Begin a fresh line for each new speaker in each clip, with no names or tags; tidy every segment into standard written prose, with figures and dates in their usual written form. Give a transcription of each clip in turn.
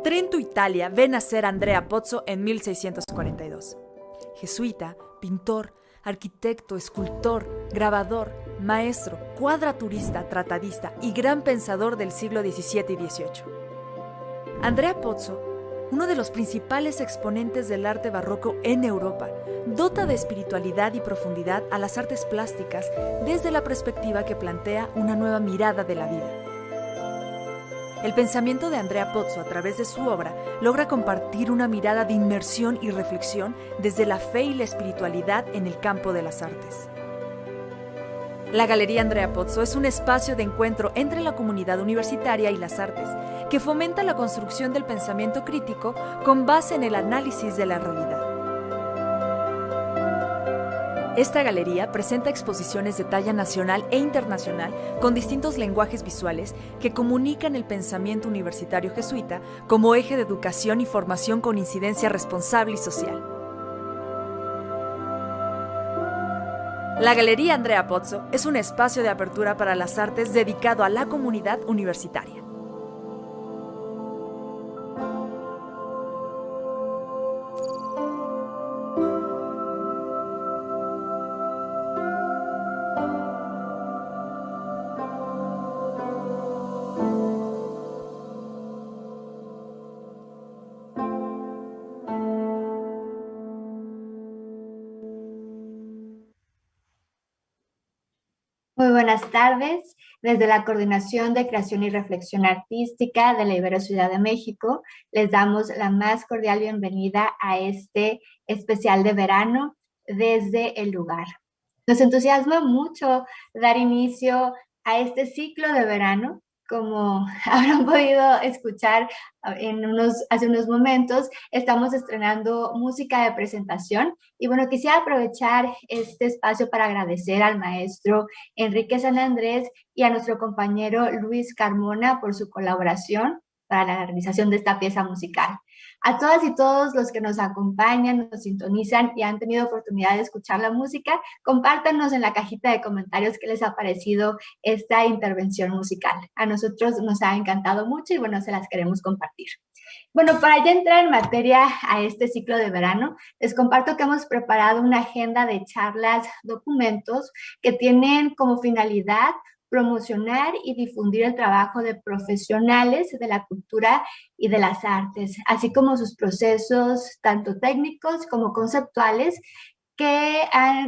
Trento, Italia, ve nacer Andrea Pozzo en 1642. Jesuita, pintor, arquitecto, escultor, grabador, maestro, cuadraturista, tratadista y gran pensador del siglo XVII y XVIII. Andrea Pozzo, uno de los principales exponentes del arte barroco en Europa, dota de espiritualidad y profundidad a las artes plásticas desde la perspectiva que plantea una nueva mirada de la vida. El pensamiento de Andrea Pozzo a través de su obra logra compartir una mirada de inmersión y reflexión desde la fe y la espiritualidad en el campo de las artes. La Galería Andrea Pozzo es un espacio de encuentro entre la comunidad universitaria y las artes, que fomenta la construcción del pensamiento crítico con base en el análisis de la realidad. Esta galería presenta exposiciones de talla nacional e internacional con distintos lenguajes visuales que comunican el pensamiento universitario jesuita como eje de educación y formación con incidencia responsable y social. La Galería Andrea Pozzo es un espacio de apertura para las artes dedicado a la comunidad universitaria.
Muy buenas tardes. Desde la Coordinación de Creación y Reflexión Artística de la Ibero Ciudad de México, les damos la más cordial bienvenida a este especial de verano desde el lugar. Nos entusiasma mucho dar inicio a este ciclo de verano. Como habrán podido escuchar hace unos momentos, estamos estrenando música de presentación. Y bueno, quisiera aprovechar este espacio para agradecer al maestro Enrique San Andrés y a nuestro compañero Luis Carmona por su colaboración para la realización de esta pieza musical. A todas y todos los que nos acompañan, nos sintonizan y han tenido oportunidad de escuchar la música, compártanos en la cajita de comentarios qué les ha parecido esta intervención musical. A nosotros nos ha encantado mucho y bueno, se las queremos compartir. Bueno, para ya entrar en materia a este ciclo de verano, les comparto que hemos preparado una agenda de charlas, documentos que tienen como finalidad promocionar y difundir el trabajo de profesionales de la cultura y de las artes, así como sus procesos tanto técnicos como conceptuales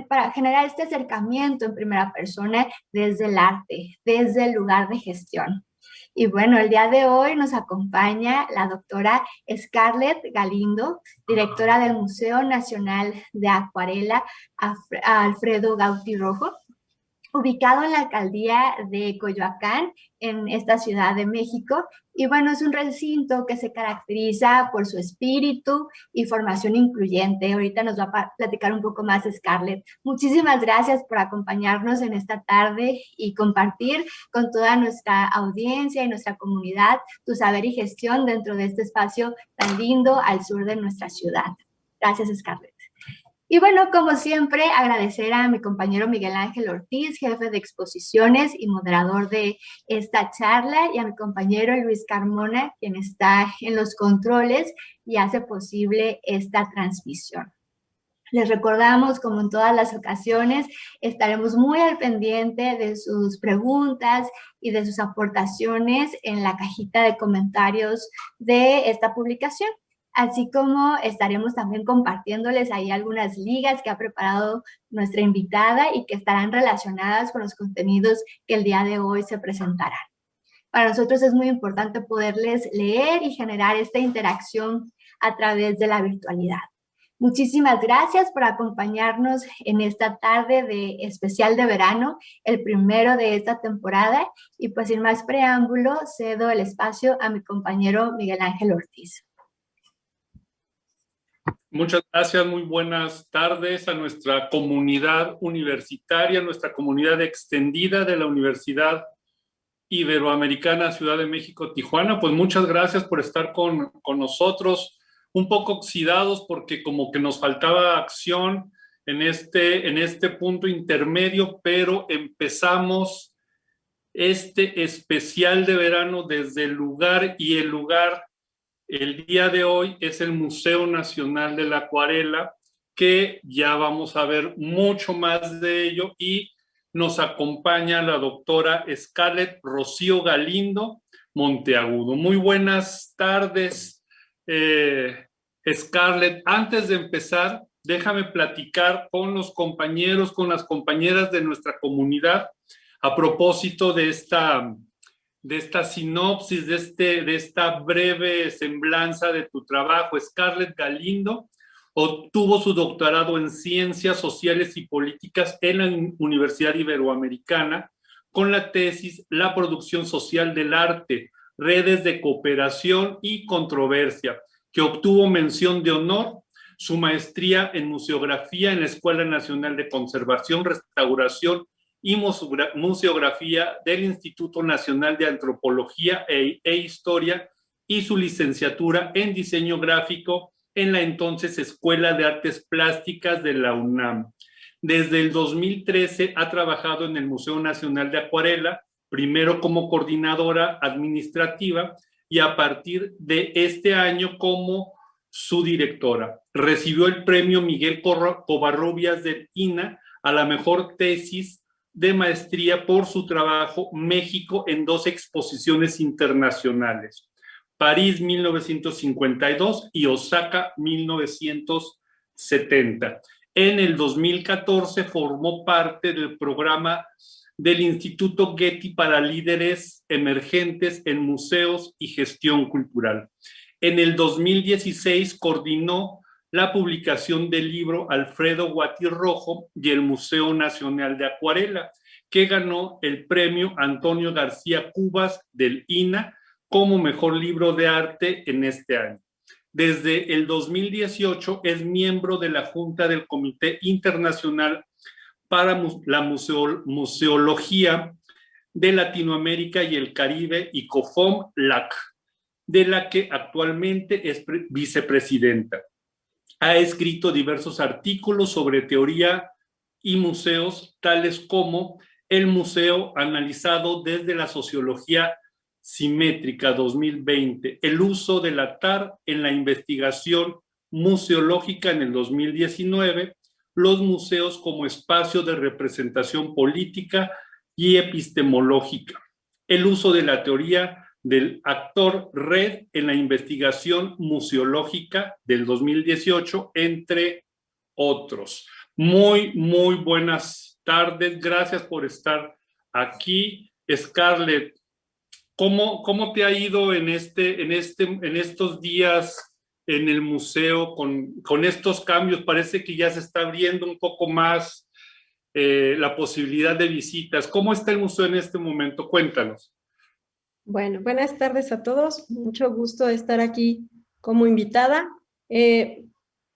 para generar este acercamiento en primera persona desde el arte, desde el lugar de gestión. Y bueno, el día de hoy nos acompaña la doctora Scarlett Galindo, directora del Museo Nacional de Acuarela Alfredo Gauti Rojo, ubicado en la alcaldía de Coyoacán, en esta Ciudad de México. Y bueno, es un recinto que se caracteriza por su espíritu y formación incluyente. Ahorita nos va a platicar un poco más Scarlett. Muchísimas gracias por acompañarnos en esta tarde y compartir con toda nuestra audiencia y nuestra comunidad tu saber y gestión dentro de este espacio tan lindo al sur de nuestra ciudad. Gracias, Scarlett. Y bueno, como siempre, agradecer a mi compañero Miguel Ángel Ortiz, jefe de exposiciones y moderador de esta charla, y a mi compañero Luis Carmona, quien está en los controles y hace posible esta transmisión. Les recordamos, como en todas las ocasiones, estaremos muy al pendiente de sus preguntas y de sus aportaciones en la cajita de comentarios de esta publicación. Así como estaremos también compartiéndoles ahí algunas ligas que ha preparado nuestra invitada y que estarán relacionadas con los contenidos que el día de hoy se presentarán. Para nosotros es muy importante poderles leer y generar esta interacción a través de la virtualidad. Muchísimas gracias por acompañarnos en esta tarde de especial de verano, el primero de esta temporada. Y pues sin más preámbulo, cedo el espacio a mi compañero Miguel Ángel Ortiz.
Muchas gracias, muy buenas tardes a nuestra comunidad universitaria, nuestra comunidad extendida de la Universidad Iberoamericana Ciudad de México, Tijuana. Pues muchas gracias por estar con nosotros, un poco oxidados porque como que nos faltaba acción en este punto intermedio, pero empezamos este especial de verano desde el lugar, y el lugar El día de hoy es el Museo Nacional de la Acuarela, que ya vamos a ver mucho más de ello, y nos acompaña la doctora Scarlett Rocío Galindo Monteagudo. Muy buenas tardes, Scarlett. Antes de empezar, déjame platicar con los compañeros, con las compañeras de nuestra comunidad a propósito de esta sinopsis, de esta breve semblanza de tu trabajo. Scarlett Galindo obtuvo su doctorado en Ciencias Sociales y Políticas en la Universidad Iberoamericana con la tesis La producción social del arte, redes de cooperación y controversia, que obtuvo mención de honor. Su maestría en museografía en la Escuela Nacional de Conservación, Restauración y Museografía del Instituto Nacional de Antropología e Historia, y su licenciatura en diseño gráfico en la entonces Escuela de Artes Plásticas de la UNAM. Desde el 2013 ha trabajado en el Museo Nacional de Acuarela, primero como coordinadora administrativa y a partir de este año como su directora. Recibió el premio Miguel Covarrubias del INA a la mejor tesis de maestría por su trabajo México en 2 exposiciones internacionales, París 1952 y Osaka 1970. En el 2014 formó parte del programa del Instituto Getty para líderes emergentes en museos y gestión cultural. En el 2016 coordinó la publicación del libro Alfredo Guatirrojo y el Museo Nacional de Acuarela, que ganó el premio Antonio García Cubas del INA como mejor libro de arte en este año. Desde el 2018 es miembro de la Junta del Comité Internacional para la Museología de Latinoamérica y el Caribe, ICOFOM-LAC, de la que actualmente es vicepresidenta. Ha escrito diversos artículos sobre teoría y museos, tales como El museo analizado desde la sociología simétrica 2020, el uso del ATAR en la investigación museológica en el 2019, los museos como espacio de representación política y epistemológica, el uso de la teoría del actor red en la investigación museológica del 2018, entre otros. Muy buenas tardes. Gracias por estar aquí. Scarlett, ¿cómo te ha ido en estos días en el museo con estos cambios? Parece que ya se está abriendo un poco más la posibilidad de visitas. ¿Cómo está el museo en este momento? Cuéntanos.
Bueno, buenas tardes a todos. Mucho gusto estar aquí como invitada.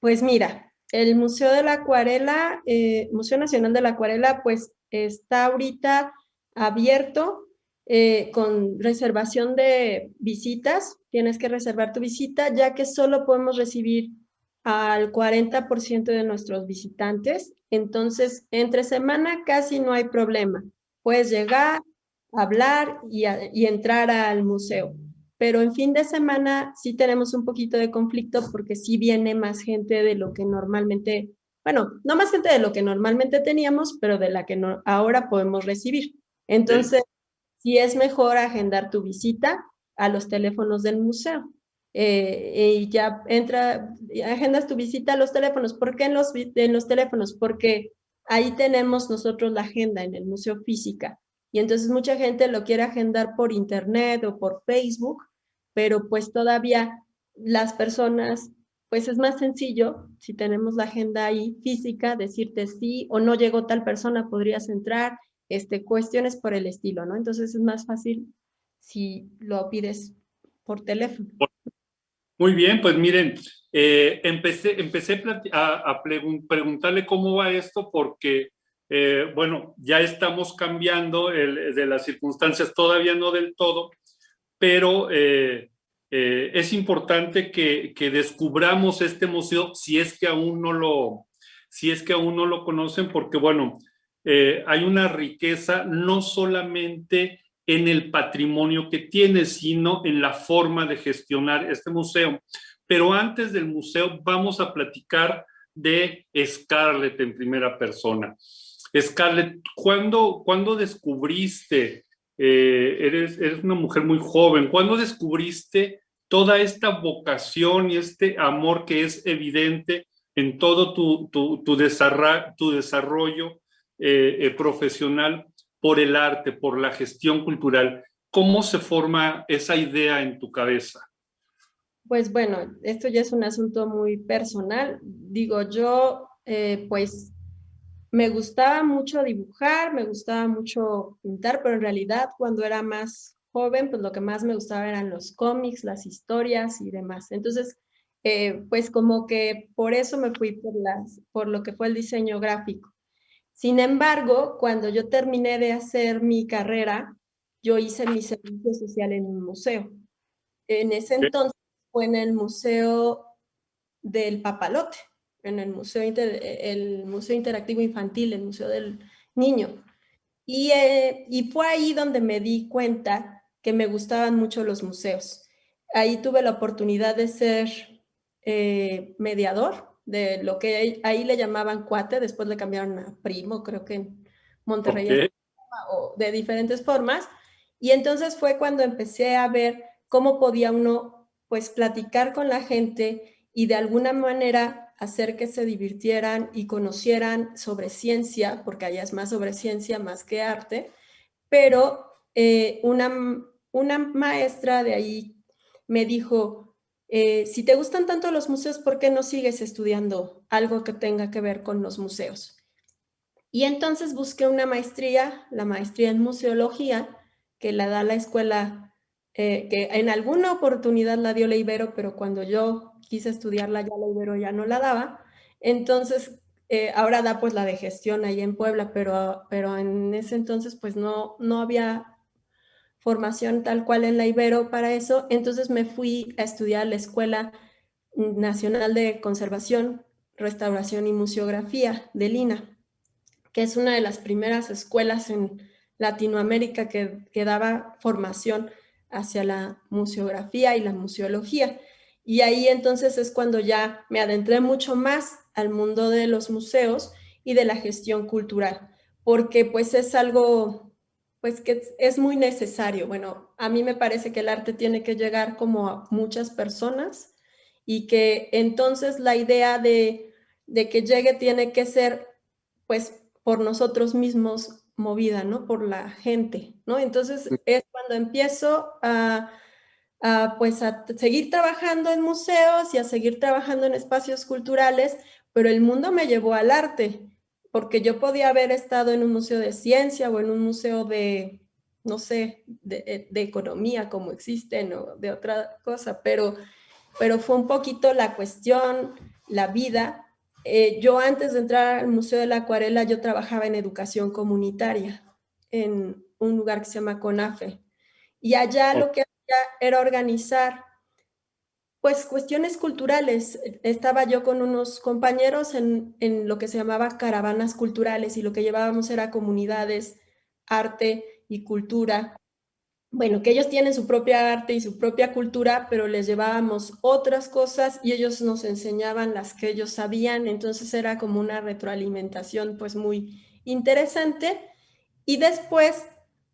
Pues mira, el Museo de la Acuarela, Museo Nacional de la Acuarela, pues está ahorita abierto con reservación de visitas. Tienes que reservar tu visita, ya que solo podemos recibir al 40% de nuestros visitantes. Entonces, entre semana casi no hay problema. Puedes llegar, hablar y entrar al museo. Pero en fin de semana sí tenemos un poquito de conflicto porque sí viene más gente de lo que normalmente, bueno, no más gente de lo que normalmente teníamos, pero de la que no, ahora podemos recibir. Entonces, sí es mejor agendar tu visita a los teléfonos del museo. Y ya agendas tu visita a los teléfonos. ¿Por qué en los teléfonos? Porque ahí tenemos nosotros la agenda en el museo física. Y entonces mucha gente lo quiere agendar por internet o por Facebook, pero pues todavía las personas, pues es más sencillo si tenemos la agenda ahí física, decirte sí o no llegó tal persona, podrías entrar, cuestiones por el estilo, ¿no? Entonces es más fácil si lo pides por teléfono.
Muy bien, pues miren, empecé a preguntarle cómo va esto porque, bueno, ya estamos cambiando de las circunstancias, todavía no del todo, pero es importante que descubramos este museo si es que aún no lo conocen, porque, bueno, hay una riqueza no solamente en el patrimonio que tiene, sino en la forma de gestionar este museo. Pero antes del museo vamos a platicar de Scarlett en primera persona. Scarlett, ¿cuándo descubriste, eres una mujer muy joven, ¿cuándo descubriste toda esta vocación y este amor que es evidente en todo tu desarrollo profesional por el arte, por la gestión cultural? ¿Cómo se forma esa idea en tu cabeza?
Pues bueno, esto ya es un asunto muy personal. Digo, yo pues me gustaba mucho dibujar, me gustaba mucho pintar, pero en realidad cuando era más joven, pues lo que más me gustaba eran los cómics, las historias y demás. Entonces, pues como que por eso me fui por lo que fue el diseño gráfico. Sin embargo, cuando yo terminé de hacer mi carrera, yo hice mi servicio social en un museo. En ese entonces fue en el Museo del Papalote, en el Museo Interactivo Infantil, el Museo del Niño. Y fue ahí donde me di cuenta que me gustaban mucho los museos. Ahí tuve la oportunidad de ser mediador de lo que ahí le llamaban cuate, después le cambiaron a primo, creo que en Monterrey,
Okay.
o de diferentes formas. Y entonces fue cuando empecé a ver cómo podía uno pues platicar con la gente y de alguna manera hacer que se divirtieran y conocieran sobre ciencia, porque allá es más sobre ciencia más que arte, pero una maestra de ahí me dijo, si te gustan tanto los museos, ¿por qué no sigues estudiando algo que tenga que ver con los museos? Y entonces busqué una maestría, la maestría en museología, que la da la escuela, que en alguna oportunidad la dio la Ibero, pero cuando yo quise estudiarla ya la Ibero ya no la daba. Entonces, ahora da pues la de gestión ahí en Puebla, pero en ese entonces pues no había formación tal cual en la Ibero para eso. Entonces me fui a estudiar a la Escuela Nacional de Conservación, Restauración y Museografía de Lina, que es una de las primeras escuelas en Latinoamérica que daba formación hacia la museografía y la museología. Y ahí entonces es cuando ya me adentré mucho más al mundo de los museos y de la gestión cultural, porque pues es algo pues que es muy necesario. Bueno, a mí me parece que el arte tiene que llegar como a muchas personas y que entonces la idea de que llegue tiene que ser pues por nosotros mismos movida, ¿no? Por la gente, ¿no? Entonces es cuando empiezo pues a seguir trabajando en museos y a seguir trabajando en espacios culturales, pero el mundo me llevó al arte, porque yo podía haber estado en un museo de ciencia o en un museo de, no sé, de economía como existen o de otra cosa, pero fue un poquito la cuestión, la vida. Yo antes de entrar al Museo de la Acuarela, yo trabajaba en educación comunitaria, en un lugar que se llama CONAFE. Y allá lo que hacía era organizar, pues, cuestiones culturales. Estaba yo con unos compañeros en lo que se llamaba caravanas culturales y lo que llevábamos era comunidades, arte y cultura. Bueno, que ellos tienen su propia arte y su propia cultura, pero les llevábamos otras cosas y ellos nos enseñaban las que ellos sabían, entonces era como una retroalimentación pues muy interesante. Y después,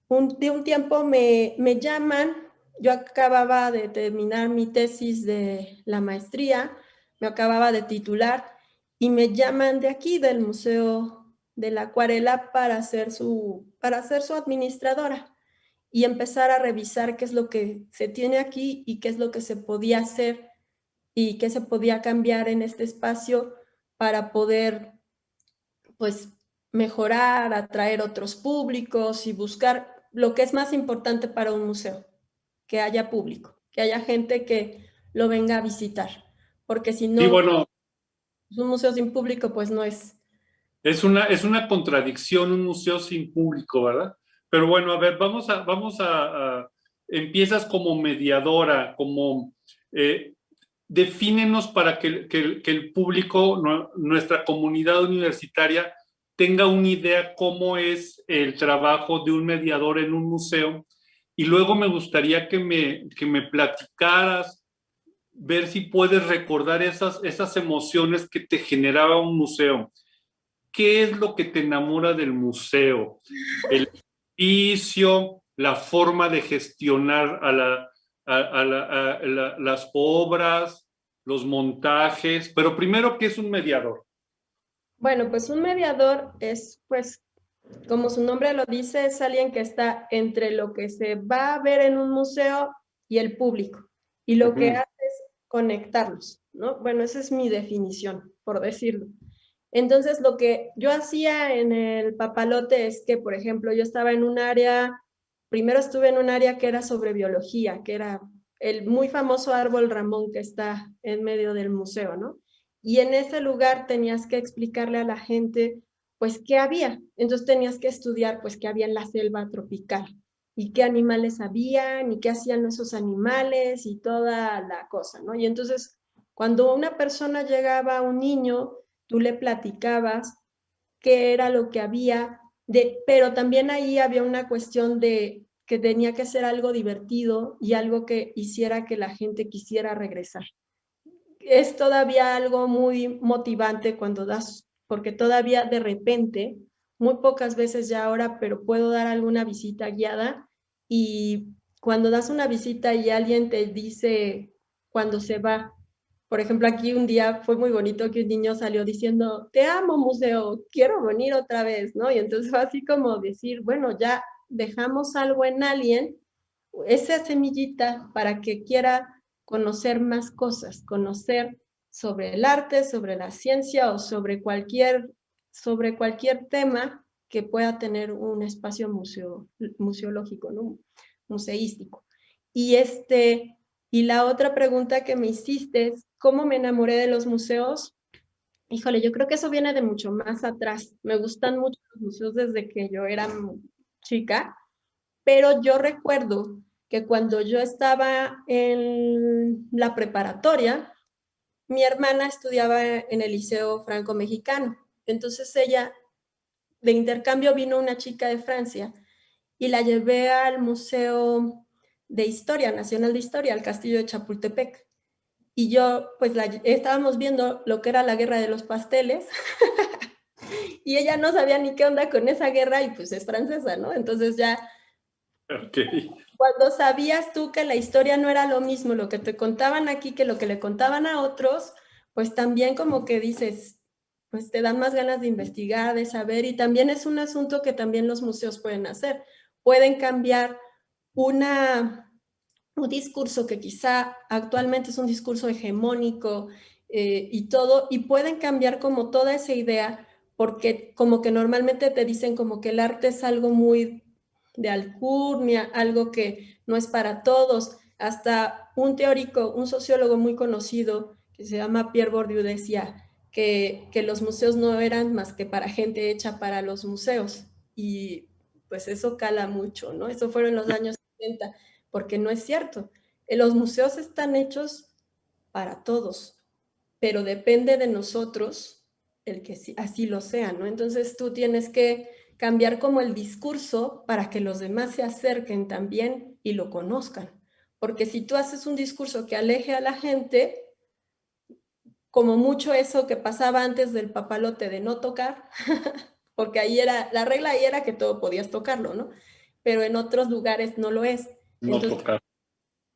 de un tiempo me llaman, yo acababa de terminar mi tesis de la maestría, me acababa de titular y me llaman de aquí, del Museo de la Acuarela, para ser su administradora y empezar a revisar qué es lo que se tiene aquí y qué es lo que se podía hacer y qué se podía cambiar en este espacio para poder, pues, mejorar, atraer otros públicos y buscar lo que es más importante para un museo, que haya público, que haya gente que lo venga a visitar, porque si
Sí,
no,
bueno,
un museo sin público, pues no es.
es una contradicción un museo sin público, ¿verdad? Pero bueno, a ver, empiezas como mediadora, como defínenos para que el público, nuestra comunidad universitaria, tenga una idea cómo es el trabajo de un mediador en un museo y luego me gustaría que me platicaras, ver si puedes recordar esas emociones que te generaba un museo. ¿Qué es lo que te enamora del museo? El edificio, la forma de gestionar las obras, los montajes, pero primero, ¿qué es un mediador?
Bueno, pues un mediador es, pues, como su nombre lo dice, es alguien que está entre lo que se va a ver en un museo y el público. Y lo que hace es conectarlos, ¿no? Bueno, esa es mi definición, por decirlo. Entonces, lo que yo hacía en el papalote es que, por ejemplo, yo estaba en un área, primero estuve en un área que era sobre biología, que era el muy famoso árbol Ramón que está en medio del museo, ¿no? Y en ese lugar tenías que explicarle a la gente, pues, qué había. Entonces tenías que estudiar, pues, qué había en la selva tropical y qué animales habían y qué hacían esos animales y toda la cosa, ¿no? Y entonces, cuando una persona llegaba, un niño, tú le platicabas qué era lo que había, pero también ahí había una cuestión de que tenía que ser algo divertido y algo que hiciera que la gente quisiera regresar. Es todavía algo muy motivante cuando das, porque todavía de repente, muy pocas veces ya ahora, pero puedo dar alguna visita guiada y cuando das una visita y alguien te dice cuando se va, por ejemplo, aquí un día fue muy bonito que un niño salió diciendo, te amo museo, quiero venir otra vez, ¿no? Y entonces fue así como decir, bueno, ya dejamos algo en alguien, esa semillita para que quiera conocer más cosas, conocer sobre el arte, sobre la ciencia o sobre cualquier tema que pueda tener un espacio museológico, ¿no? Museístico. Y la otra pregunta que me hiciste es, ¿cómo me enamoré de los museos? Híjole, yo creo que eso viene de mucho más atrás. Me gustan mucho los museos desde que yo era chica, pero yo recuerdo que cuando yo estaba en la preparatoria, mi hermana estudiaba en el Liceo Franco-Mexicano. Entonces ella, de intercambio, vino una chica de Francia y la llevé al Museo de Historia, Nacional de Historia, al Castillo de Chapultepec. Y yo, pues, estábamos viendo lo que era la Guerra de los Pasteles y ella no sabía ni qué onda con esa guerra y pues es francesa, ¿no? Entonces ya
Okay.
cuando sabías tú que la historia no era lo mismo lo que te contaban aquí que lo que le contaban a otros, pues también como que dices, pues te dan más ganas de investigar, de saber, y también es un asunto que también los museos pueden hacer. Pueden cambiar un discurso que quizá actualmente es un discurso hegemónico y todo, y pueden cambiar como toda esa idea, porque como que normalmente te dicen como que el arte es algo muy de alcurnia, algo que no es para todos. Hasta un teórico, un sociólogo muy conocido que se llama Pierre Bourdieu decía que los museos no eran más que para gente hecha para los museos. Y pues eso cala mucho, ¿no? Eso fueron en los años 70, porque no es cierto. Los museos están hechos para todos, pero depende de nosotros el que así lo sea, ¿no? Entonces tú tienes que cambiar como el discurso para que los demás se acerquen también y lo conozcan. Porque si tú haces un discurso que aleje a la gente, como mucho eso que pasaba antes del papalote de no tocar, porque ahí era, la regla ahí era que todo podías tocarlo, ¿no? Pero en otros lugares no lo es.
No
Entonces,
tocar.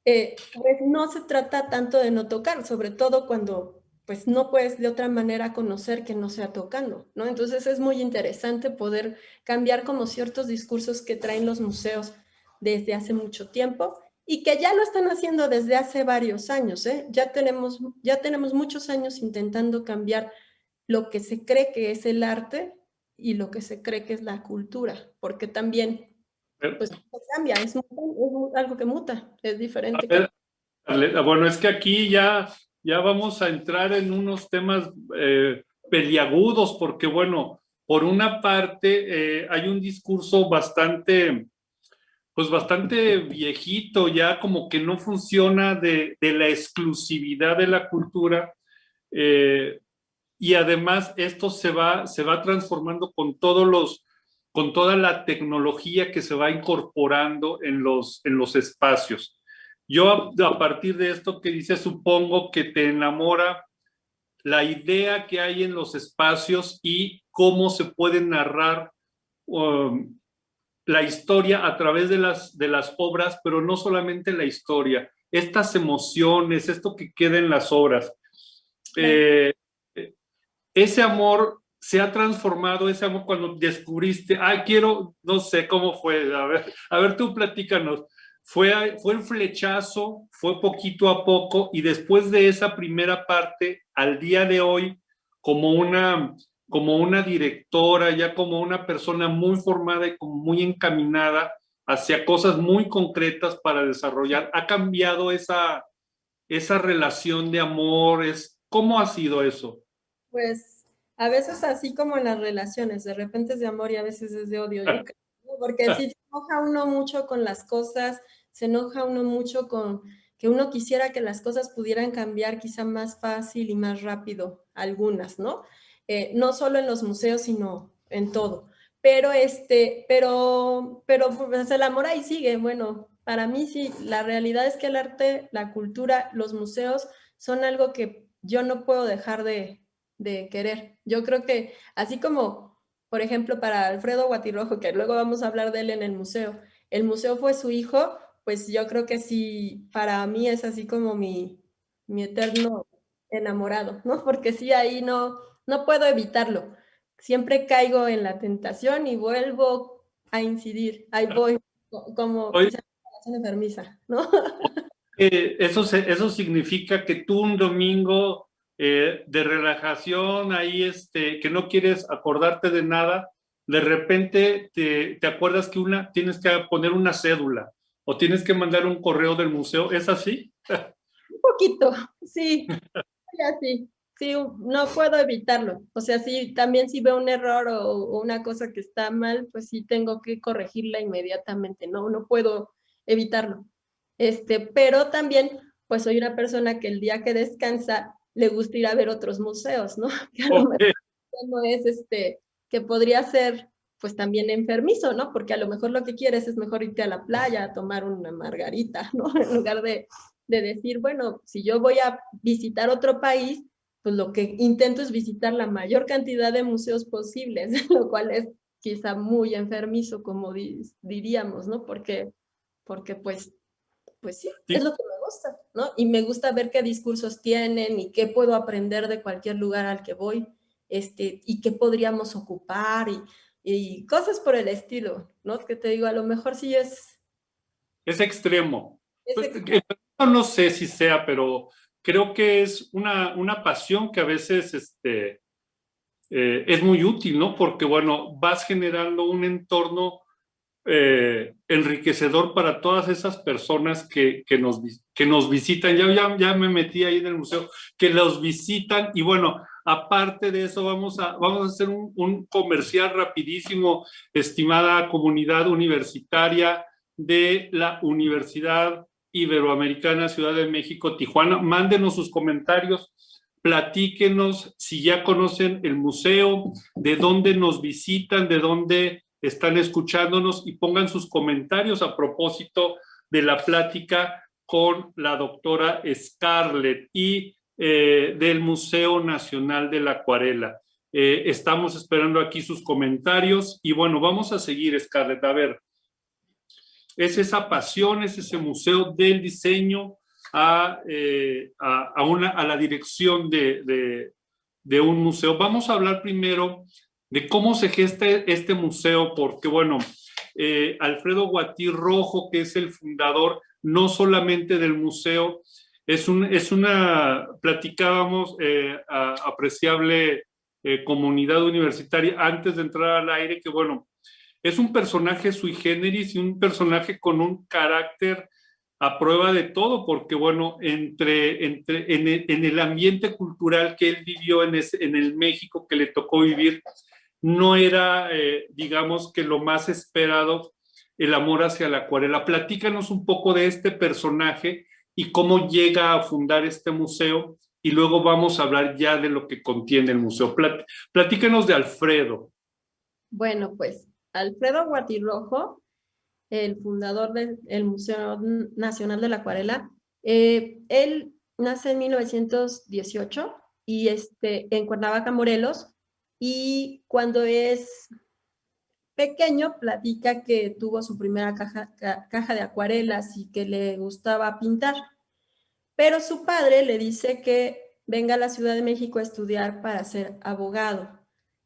pues no se trata tanto de no tocar, sobre todo cuando pues no puedes de otra manera conocer que no sea tocando, ¿no? Entonces es muy interesante poder cambiar como ciertos discursos que traen los museos desde hace mucho tiempo y que ya lo están haciendo desde hace varios años, ¿eh? Ya tenemos muchos años intentando cambiar lo que se cree que es el arte y lo que se cree que es la cultura, porque también pues cambia, es algo que muta, es diferente.
Bueno, es que aquí ya vamos a entrar en unos temas peliagudos, porque bueno, por una parte hay un discurso bastante viejito, ya como que no funciona de la exclusividad de la cultura, y además esto se va transformando con todos con toda la tecnología que se va incorporando en los espacios. Yo a partir de esto que dices, supongo que te enamora la idea que hay en los espacios y cómo se puede narrar la historia a través de las obras, pero no solamente la historia, estas emociones, esto que queda en las obras. Ese amor se ha transformado, ese amor cuando descubriste, quiero, no sé cómo fue, a ver tú platícanos. Fue el flechazo, fue poquito a poco, y después de esa primera parte, al día de hoy, como una directora, ya como una persona muy formada y como muy encaminada hacia cosas muy concretas para desarrollar, ¿ha cambiado esa relación de amor? ¿Cómo ha sido eso?
Pues a veces así como en las relaciones, de repente es de amor y a veces es de odio, yo creo, porque sí se enoja uno mucho con las cosas, se enoja uno mucho con que uno quisiera que las cosas pudieran cambiar quizá más fácil y más rápido, algunas, ¿no? No solo en los museos, sino en todo. Pero pues el amor ahí sigue. Bueno, para mí sí, la realidad es que el arte, la cultura, los museos son algo que yo no puedo dejar de querer. Yo creo que así como, por ejemplo, para Alfredo Guatirrojo, que luego vamos a hablar de él en el museo fue su hijo, pues yo creo que sí, para mí es así como mi eterno enamorado, ¿no? Porque sí, ahí no puedo evitarlo. Siempre caigo en la tentación y vuelvo a incidir. Ahí voy, como
Oye,
quizás una relación enfermiza, ¿no?
eso significa que tú un domingo de relajación, ahí que no quieres acordarte de nada, de repente te acuerdas que tienes que poner una cédula o tienes que mandar un correo del museo. ¿Es así?
Un poquito, sí, así. Sí, no puedo evitarlo. O sea, sí, también si veo un error o una cosa que está mal, pues sí tengo que corregirla inmediatamente, no puedo evitarlo. Pero también, pues soy una persona que el día que descansa le gusta ir a ver otros museos, ¿no? Que a lo mejor no es que podría ser pues también enfermizo, ¿no? Porque a lo mejor lo que quieres es mejor irte a la playa a tomar una margarita, ¿no? En lugar de decir, bueno, si yo voy a visitar otro país, pues lo que intento es visitar la mayor cantidad de museos posibles, lo cual es quizá muy enfermizo, como diríamos, ¿no? Porque pues sí, es lo que me gusta, ¿no? Y me gusta ver qué discursos tienen y qué puedo aprender de cualquier lugar al que voy, y qué podríamos ocupar y cosas por el estilo, ¿no? Que te digo, a lo mejor sí es...
Es extremo.
Es
Pues,
extremo.
no sé si sea, pero creo que es una pasión que a veces es muy útil, ¿no? Porque, bueno, vas generando un entorno enriquecedor para todas esas personas que nos visitan. Ya me metí ahí en el museo, que los visitan. Y bueno, aparte de eso, vamos a hacer un comercial rapidísimo, estimada comunidad universitaria de la Universidad Iberoamericana Ciudad de México, Tijuana. Mándenos sus comentarios, platíquenos si ya conocen el museo, de dónde nos visitan, de dónde están escuchándonos, y pongan sus comentarios a propósito de la plática con la doctora Scarlett y del Museo Nacional de la Acuarela. Estamos esperando aquí sus comentarios y bueno, vamos a seguir, Scarlett. A ver, es esa pasión, es ese museo del diseño a la dirección de un museo. Vamos a hablar primero de cómo se gesta este museo, porque bueno, Alfredo Guatirrojo, que es el fundador no solamente del museo, platicábamos, apreciable comunidad universitaria antes de entrar al aire, que bueno, es un personaje sui generis y un personaje con un carácter a prueba de todo, porque bueno, en el ambiente cultural que él vivió en el México que le tocó vivir, no era, digamos que lo más esperado, el amor hacia la acuarela. Platícanos un poco de este personaje y cómo llega a fundar este museo, y luego vamos a hablar ya de lo que contiene el museo. Platícanos de Alfredo.
Bueno, pues Alfredo Guatirrojo, el fundador del Museo Nacional de la Acuarela, él nace en 1918 y en Cuernavaca, Morelos, y cuando es pequeño platica que tuvo su primera caja de acuarelas y que le gustaba pintar, pero su padre le dice que venga a la Ciudad de México a estudiar para ser abogado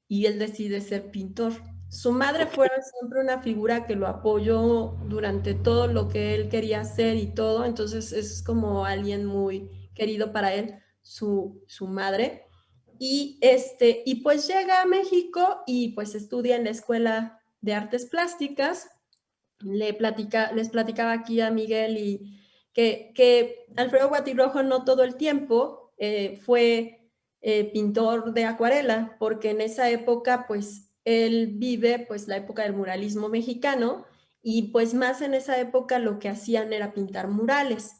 y él decide ser pintor. Su madre fue siempre una figura que lo apoyó durante todo lo que él quería hacer y todo, entonces es como alguien muy querido para él, su madre. Y pues llega a México y pues estudia en la Escuela de Artes Plásticas. Les platicaba aquí a Miguel y que Alfredo Guatirrojo no todo el tiempo fue pintor de acuarela, porque en esa época pues él vive pues la época del muralismo mexicano y pues más en esa época lo que hacían era pintar murales,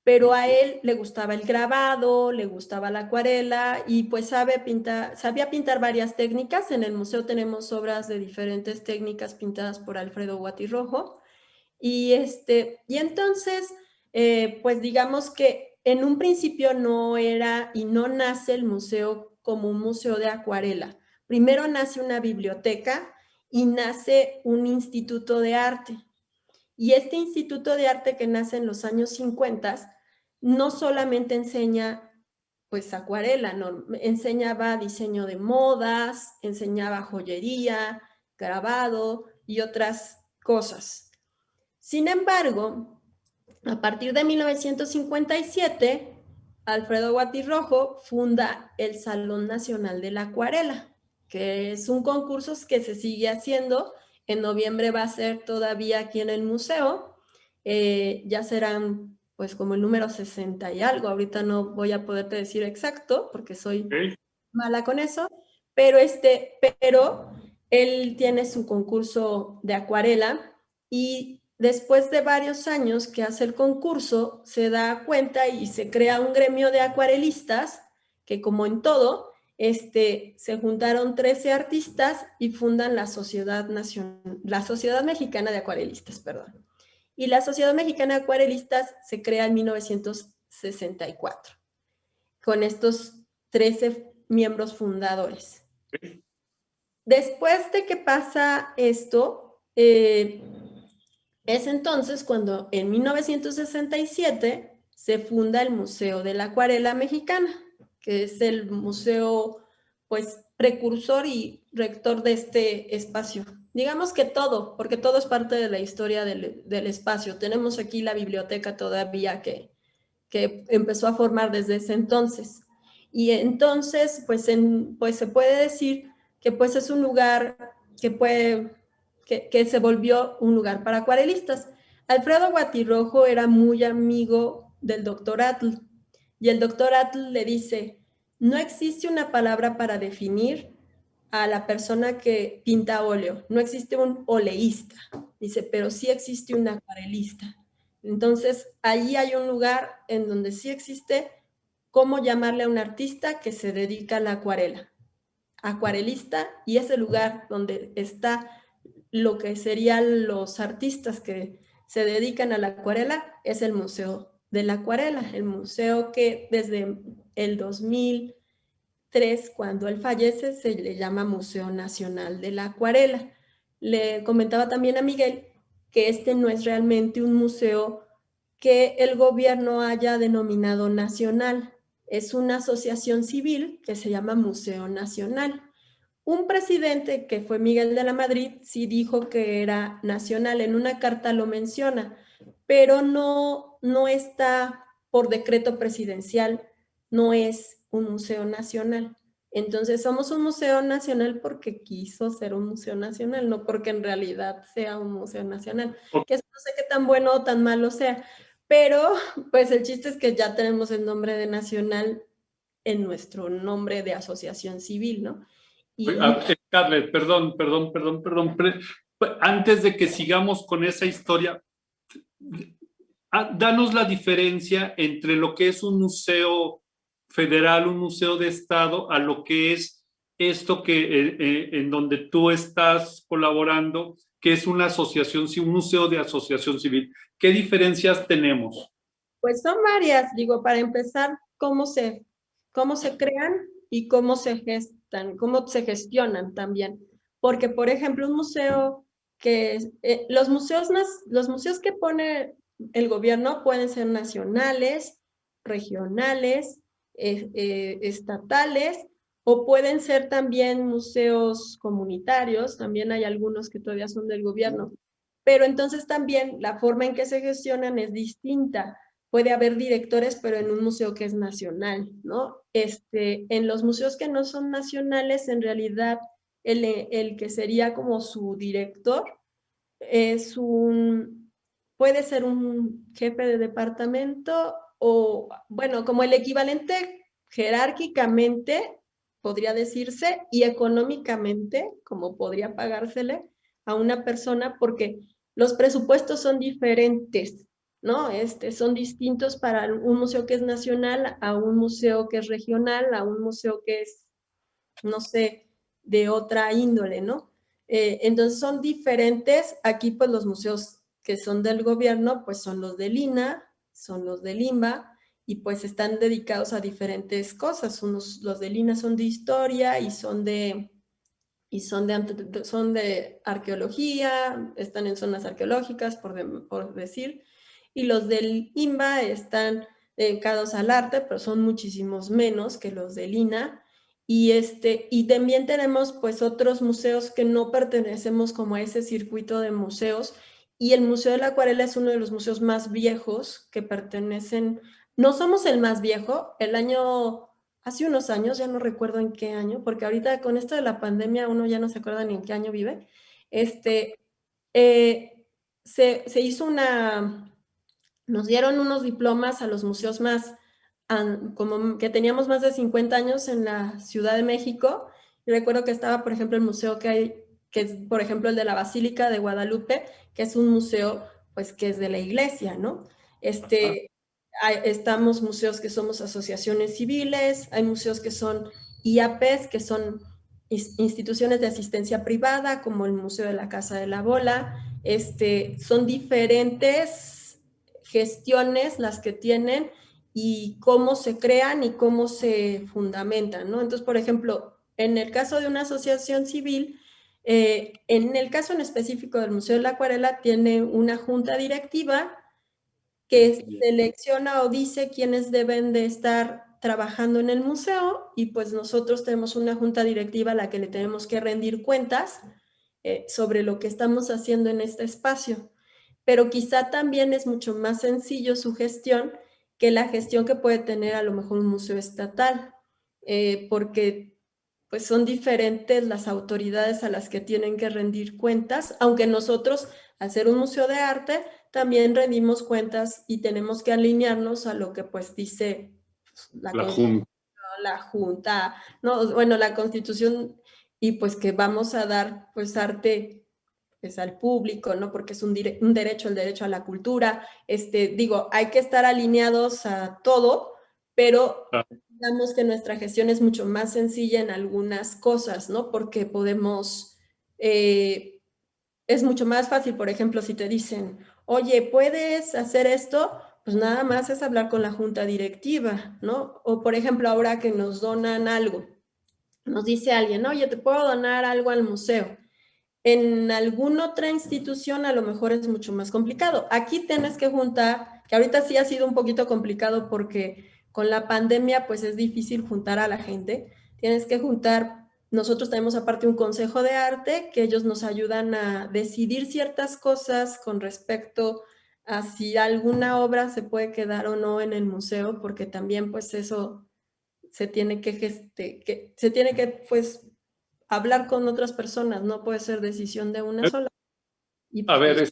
pero a él le gustaba el grabado, le gustaba la acuarela y pues sabía pintar varias técnicas. En el museo tenemos obras de diferentes técnicas pintadas por Alfredo Guatirrojo. Y entonces, pues digamos que en un principio no era y no nace el museo como un museo de acuarela. Primero nace una biblioteca y nace un instituto de arte. Y este instituto de arte que nace en los años 50 no solamente enseña pues acuarela, no, enseñaba diseño de modas, enseñaba joyería, grabado y otras cosas. Sin embargo, a partir de 1957, Alfredo Guatirrojo funda el Salón Nacional de la Acuarela, que es un concurso que se sigue haciendo. En noviembre va a ser todavía aquí en el museo. Ya serán pues como el número 60 y algo. Ahorita no voy a poderte decir exacto porque soy mala con eso, pero él tiene su concurso de acuarela y después de varios años que hace el concurso, se da cuenta y se crea un gremio de acuarelistas que, como en todo, se juntaron 13 artistas y fundan la Sociedad Mexicana de Acuarelistas, perdón. Y la Sociedad Mexicana de Acuarelistas se crea en 1964, con estos 13 miembros fundadores. Después de que pasa esto, es entonces cuando en 1967 se funda el Museo de la Acuarela Mexicana, que es el museo pues precursor y rector de este espacio. Digamos que todo, porque todo es parte de la historia del espacio. Tenemos aquí la biblioteca todavía que empezó a formar desde ese entonces. Y entonces pues se puede decir que pues es un lugar que se volvió un lugar para acuarelistas. Alfredo Guatirrojo era muy amigo del doctor Atl y el doctor Atl le dice, no existe una palabra para definir a la persona que pinta óleo, no existe un oleísta, dice, pero sí existe un acuarelista. Entonces, ahí hay un lugar en donde sí existe cómo llamarle a un artista que se dedica a la acuarela. Acuarelista, y ese lugar donde está lo que serían los artistas que se dedican a la acuarela es el Museo de la Acuarela, el museo que desde el 2003, cuando él fallece, se le llama Museo Nacional de la Acuarela. Le comentaba también a Miguel que este no es realmente un museo que el gobierno haya denominado nacional, es una asociación civil que se llama Museo Nacional. Un presidente, que fue Miguel de la Madrid, sí dijo que era nacional, en una carta lo menciona, pero no está por decreto presidencial, no es un museo nacional. Entonces somos un museo nacional porque quiso ser un museo nacional, no porque en realidad sea un museo nacional. Que eso no sé qué tan bueno o tan malo sea, pero pues el chiste es que ya tenemos el nombre de nacional en nuestro nombre de asociación civil, ¿no?
Scarlett, perdón. Antes de que sigamos con esa historia, danos la diferencia entre lo que es un museo federal, un museo de Estado, a lo que es esto en donde tú estás colaborando, que es una asociación, un museo de asociación civil? ¿Qué diferencias tenemos?
Pues son varias, digo, para empezar, cómo se crean y cómo se gestan, cómo se gestionan también. Porque, por ejemplo, un museo los museos que pone el gobierno pueden ser nacionales, regionales, estatales, o pueden ser también museos comunitarios, también hay algunos que todavía son del gobierno. Pero entonces también la forma en que se gestionan es distinta. Puede haber directores, pero en un museo que es nacional, ¿no? En los museos que no son nacionales, en realidad, el que sería como su director puede ser un jefe de departamento o, bueno, como el equivalente jerárquicamente, podría decirse, y económicamente, como podría pagársele a una persona, porque los presupuestos son diferentes, ¿no? Son distintos para un museo que es nacional, a un museo que es regional, a un museo que es, no sé, de otra índole, ¿no? Entonces son diferentes. Aquí pues los museos que son del gobierno pues son los del INAH, son los del INBA y pues están dedicados a diferentes cosas. Los del INAH son de historia y son de arqueología, están en zonas arqueológicas, por decir, y los del INBA están dedicados al arte, pero son muchísimos menos que los del INAH. Y también tenemos pues otros museos que no pertenecemos como a ese circuito de museos, y el Museo de la Acuarela es uno de los museos más viejos que pertenecen. No somos el más viejo, hace unos años, ya no recuerdo en qué año, porque ahorita con esto de la pandemia uno ya no se acuerda ni en qué año vive, se hizo nos dieron unos diplomas a los museos como que teníamos más de 50 años en la Ciudad de México, y recuerdo que estaba, por ejemplo, el museo que es, por ejemplo, el de la Basílica de Guadalupe, que es un museo, pues, que es de la iglesia, ¿no? Estamos museos que somos asociaciones civiles, hay museos que son IAPs, que son instituciones de asistencia privada, como el Museo de la Casa de la Bola. Son diferentes gestiones las que tienen y cómo se crean y cómo se fundamentan, ¿no? Entonces, por ejemplo, en el caso de una asociación civil, en el caso en específico del Museo de la Acuarela, tiene una junta directiva que selecciona o dice quiénes deben de estar trabajando en el museo, y pues nosotros tenemos una junta directiva a la que le tenemos que rendir cuentas sobre lo que estamos haciendo en este espacio. Pero quizá también es mucho más sencillo su gestión que la gestión que puede tener a lo mejor un museo estatal, porque pues son diferentes las autoridades a las que tienen que rendir cuentas, aunque nosotros, al ser un museo de arte, también rendimos cuentas y tenemos que alinearnos a lo que pues dice la Junta, ¿no? Bueno, la Constitución, y pues que vamos a dar pues arte pues al público, ¿no? Porque es un derecho, el derecho a la cultura. Digo, hay que estar alineados a todo, pero digamos que nuestra gestión es mucho más sencilla en algunas cosas, ¿no? Porque es mucho más fácil, por ejemplo, si te dicen, oye, ¿puedes hacer esto? Pues nada más es hablar con la junta directiva, ¿no? O por ejemplo, ahora que nos donan algo, nos dice alguien, oye, ¿te puedo donar algo al museo? En alguna otra institución a lo mejor es mucho más complicado. Aquí tienes que juntar, que ahorita sí ha sido un poquito complicado porque con la pandemia pues es difícil juntar a la gente. Tienes que juntar, nosotros tenemos aparte un consejo de arte que ellos nos ayudan a decidir ciertas cosas con respecto a si alguna obra se puede quedar o no en el museo, porque también pues eso se tiene que pues hablar con otras personas, no puede ser decisión de una sola.
A ver,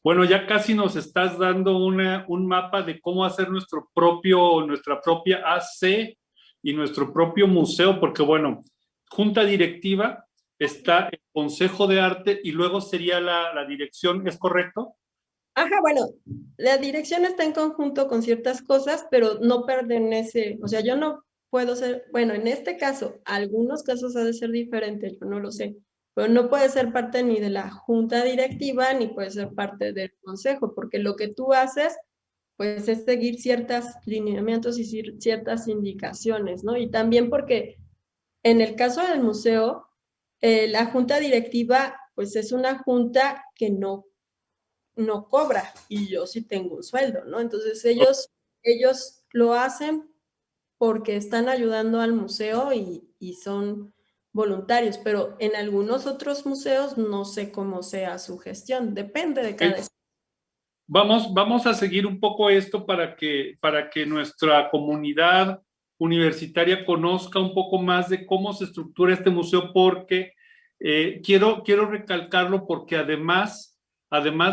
bueno, ya casi nos estás dando un mapa de cómo hacer nuestra propia AC y nuestro propio museo, porque bueno, junta directiva, está el Consejo de Arte y luego sería la dirección, ¿es correcto?
Ajá, bueno, la dirección está en conjunto con ciertas cosas, pero no pertenece, o sea, yo no puedo ser, bueno, en este caso, algunos casos ha de ser diferente, yo no lo sé, pero no puede ser parte ni de la junta directiva ni puede ser parte del consejo, porque lo que tú haces, pues es seguir ciertos lineamientos y ciertas indicaciones, ¿no? Y también porque en el caso del museo, la junta directiva, pues es una junta que no cobra y yo sí tengo un sueldo, ¿no? Entonces ellos lo hacen porque están ayudando al museo y son voluntarios, pero en algunos otros museos no sé cómo sea su gestión, depende de cada espacio.
Vamos a seguir un poco esto para que nuestra comunidad universitaria conozca un poco más de cómo se estructura este museo, porque quiero recalcarlo porque además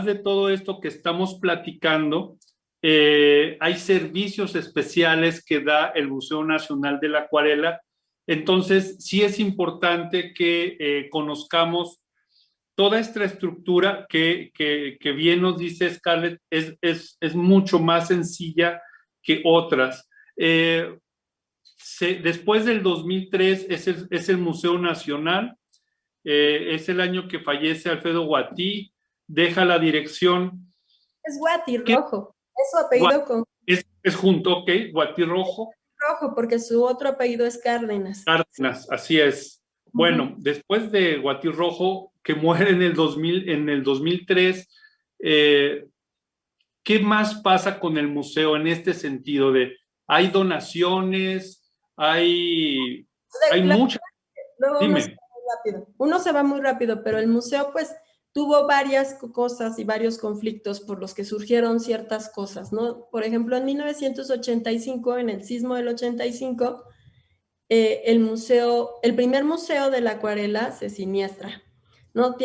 de todo esto que estamos platicando, hay servicios especiales que da el Museo Nacional de la Acuarela. Entonces, sí es importante que conozcamos toda esta estructura que bien nos dice Scarlett es mucho más sencilla que otras. Después del 2003 es el Museo Nacional, es el año que fallece Alfredo Guatí, deja la dirección.
Es Guatí Rojo, es su apellido con...
Es junto, ok, Guatí Rojo.
Rojo, porque su otro apellido es Cárdenas.
Cárdenas, así es. Bueno, después de Guatí Rojo, que muere en el 2003, ¿qué más pasa con el museo en este sentido? ¿Hay donaciones? ¿Hay muchas?
Luego
Dime.
uno se va muy rápido, pero el museo pues tuvo varias cosas y varios conflictos por los que surgieron ciertas cosas, ¿no? Por ejemplo, en 1985, en el sismo del 85, el primer museo de la acuarela se siniestra, ¿no?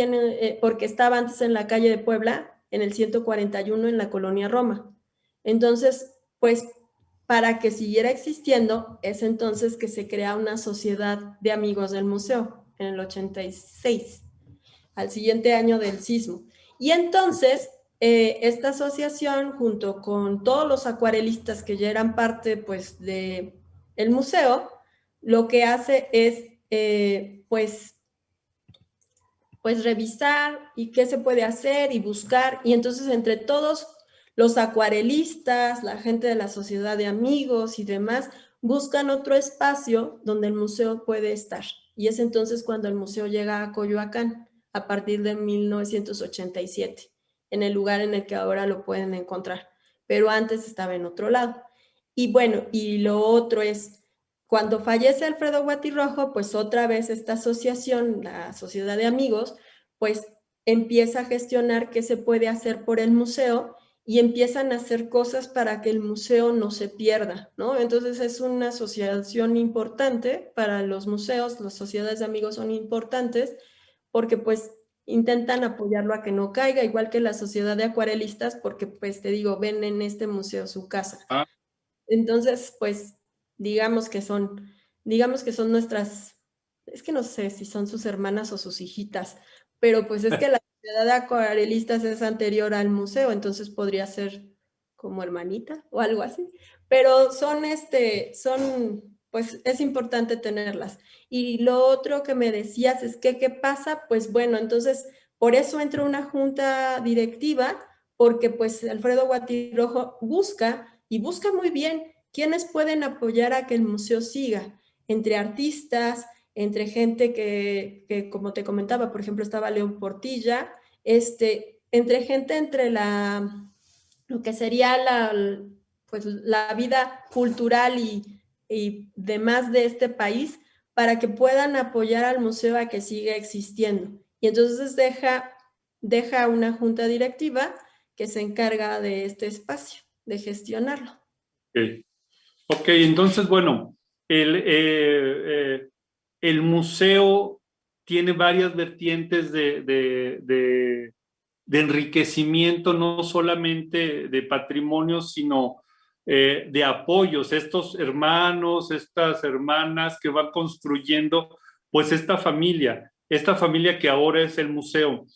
Porque estaba antes en la calle de Puebla, en el 141, en la colonia Roma. Entonces, pues, para que siguiera existiendo, es entonces que se crea una sociedad de amigos del museo, en el 86, al siguiente año del sismo. Y entonces, esta asociación, junto con todos los acuarelistas que ya eran parte, pues, del museo, lo que hace es, pues revisar y qué se puede hacer y buscar, y entonces entre todos los acuarelistas, la gente de la sociedad de amigos y demás, buscan otro espacio donde el museo puede estar, y es entonces cuando el museo llega a Coyoacán, a partir de 1987, en el lugar en el que ahora lo pueden encontrar, pero antes estaba en otro lado. Y bueno, y lo otro es, cuando fallece Alfredo Guatí Rojo, pues otra vez esta asociación, la Sociedad de Amigos, pues empieza a gestionar qué se puede hacer por el museo y empiezan a hacer cosas para que el museo no se pierda, ¿no? Entonces es una asociación importante para los museos, las sociedades de amigos son importantes porque pues intentan apoyarlo a que no caiga, igual que la Sociedad de Acuarelistas, porque pues te digo, ven en este museo su casa. Entonces, pues digamos que son nuestras, es que no sé si son sus hermanas o sus hijitas, pero pues es que la sociedad de acuarelistas es anterior al museo, entonces podría ser como hermanita o algo así, pero pues es importante tenerlas. Y lo otro que me decías es que, ¿qué pasa? Pues bueno, entonces por eso entra una junta directiva, porque pues Alfredo Guatí Rojo busca muy bien quiénes pueden apoyar a que el museo siga, entre artistas, entre gente que como te comentaba, por ejemplo, estaba León Portilla, entre gente lo que sería pues, la vida cultural y demás de este país, para que puedan apoyar al museo a que siga existiendo. Y entonces deja una junta directiva que se encarga de este espacio, de gestionarlo.
Ok, entonces, bueno, el museo tiene varias vertientes de enriquecimiento, no solamente de patrimonio, sino de apoyos. Estos hermanos, estas hermanas que van construyendo, pues esta familia que ahora es el museo.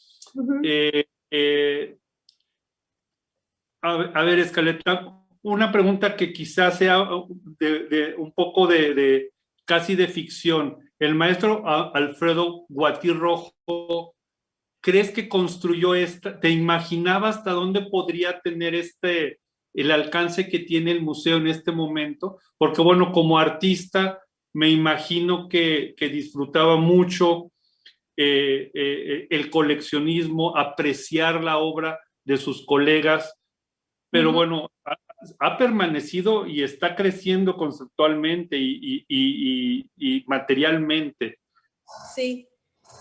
A ver, Escaleta, una pregunta que quizás sea un poco casi de ficción. El maestro Alfredo Guatirrojo, ¿crees que construyó esta? ¿Te imaginabas hasta dónde podría tener el alcance que tiene el museo en este momento? Porque bueno, como artista me imagino que disfrutaba mucho el coleccionismo, apreciar la obra de sus colegas, pero bueno, ha permanecido y está creciendo conceptualmente y materialmente.
Sí,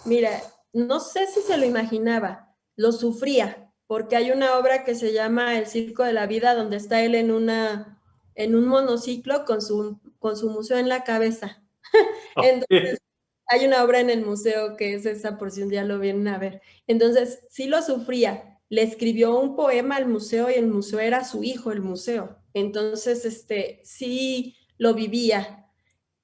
mira, no sé si se lo imaginaba, lo sufría, porque hay una obra que se llama El Circo de la Vida, donde está él en un monociclo con su museo en la cabeza. Entonces, hay una obra en el museo que es esa, por si un día lo vienen a ver. Entonces, sí lo sufría. Le escribió un poema al museo y el museo era su hijo, el museo. Entonces, sí lo vivía,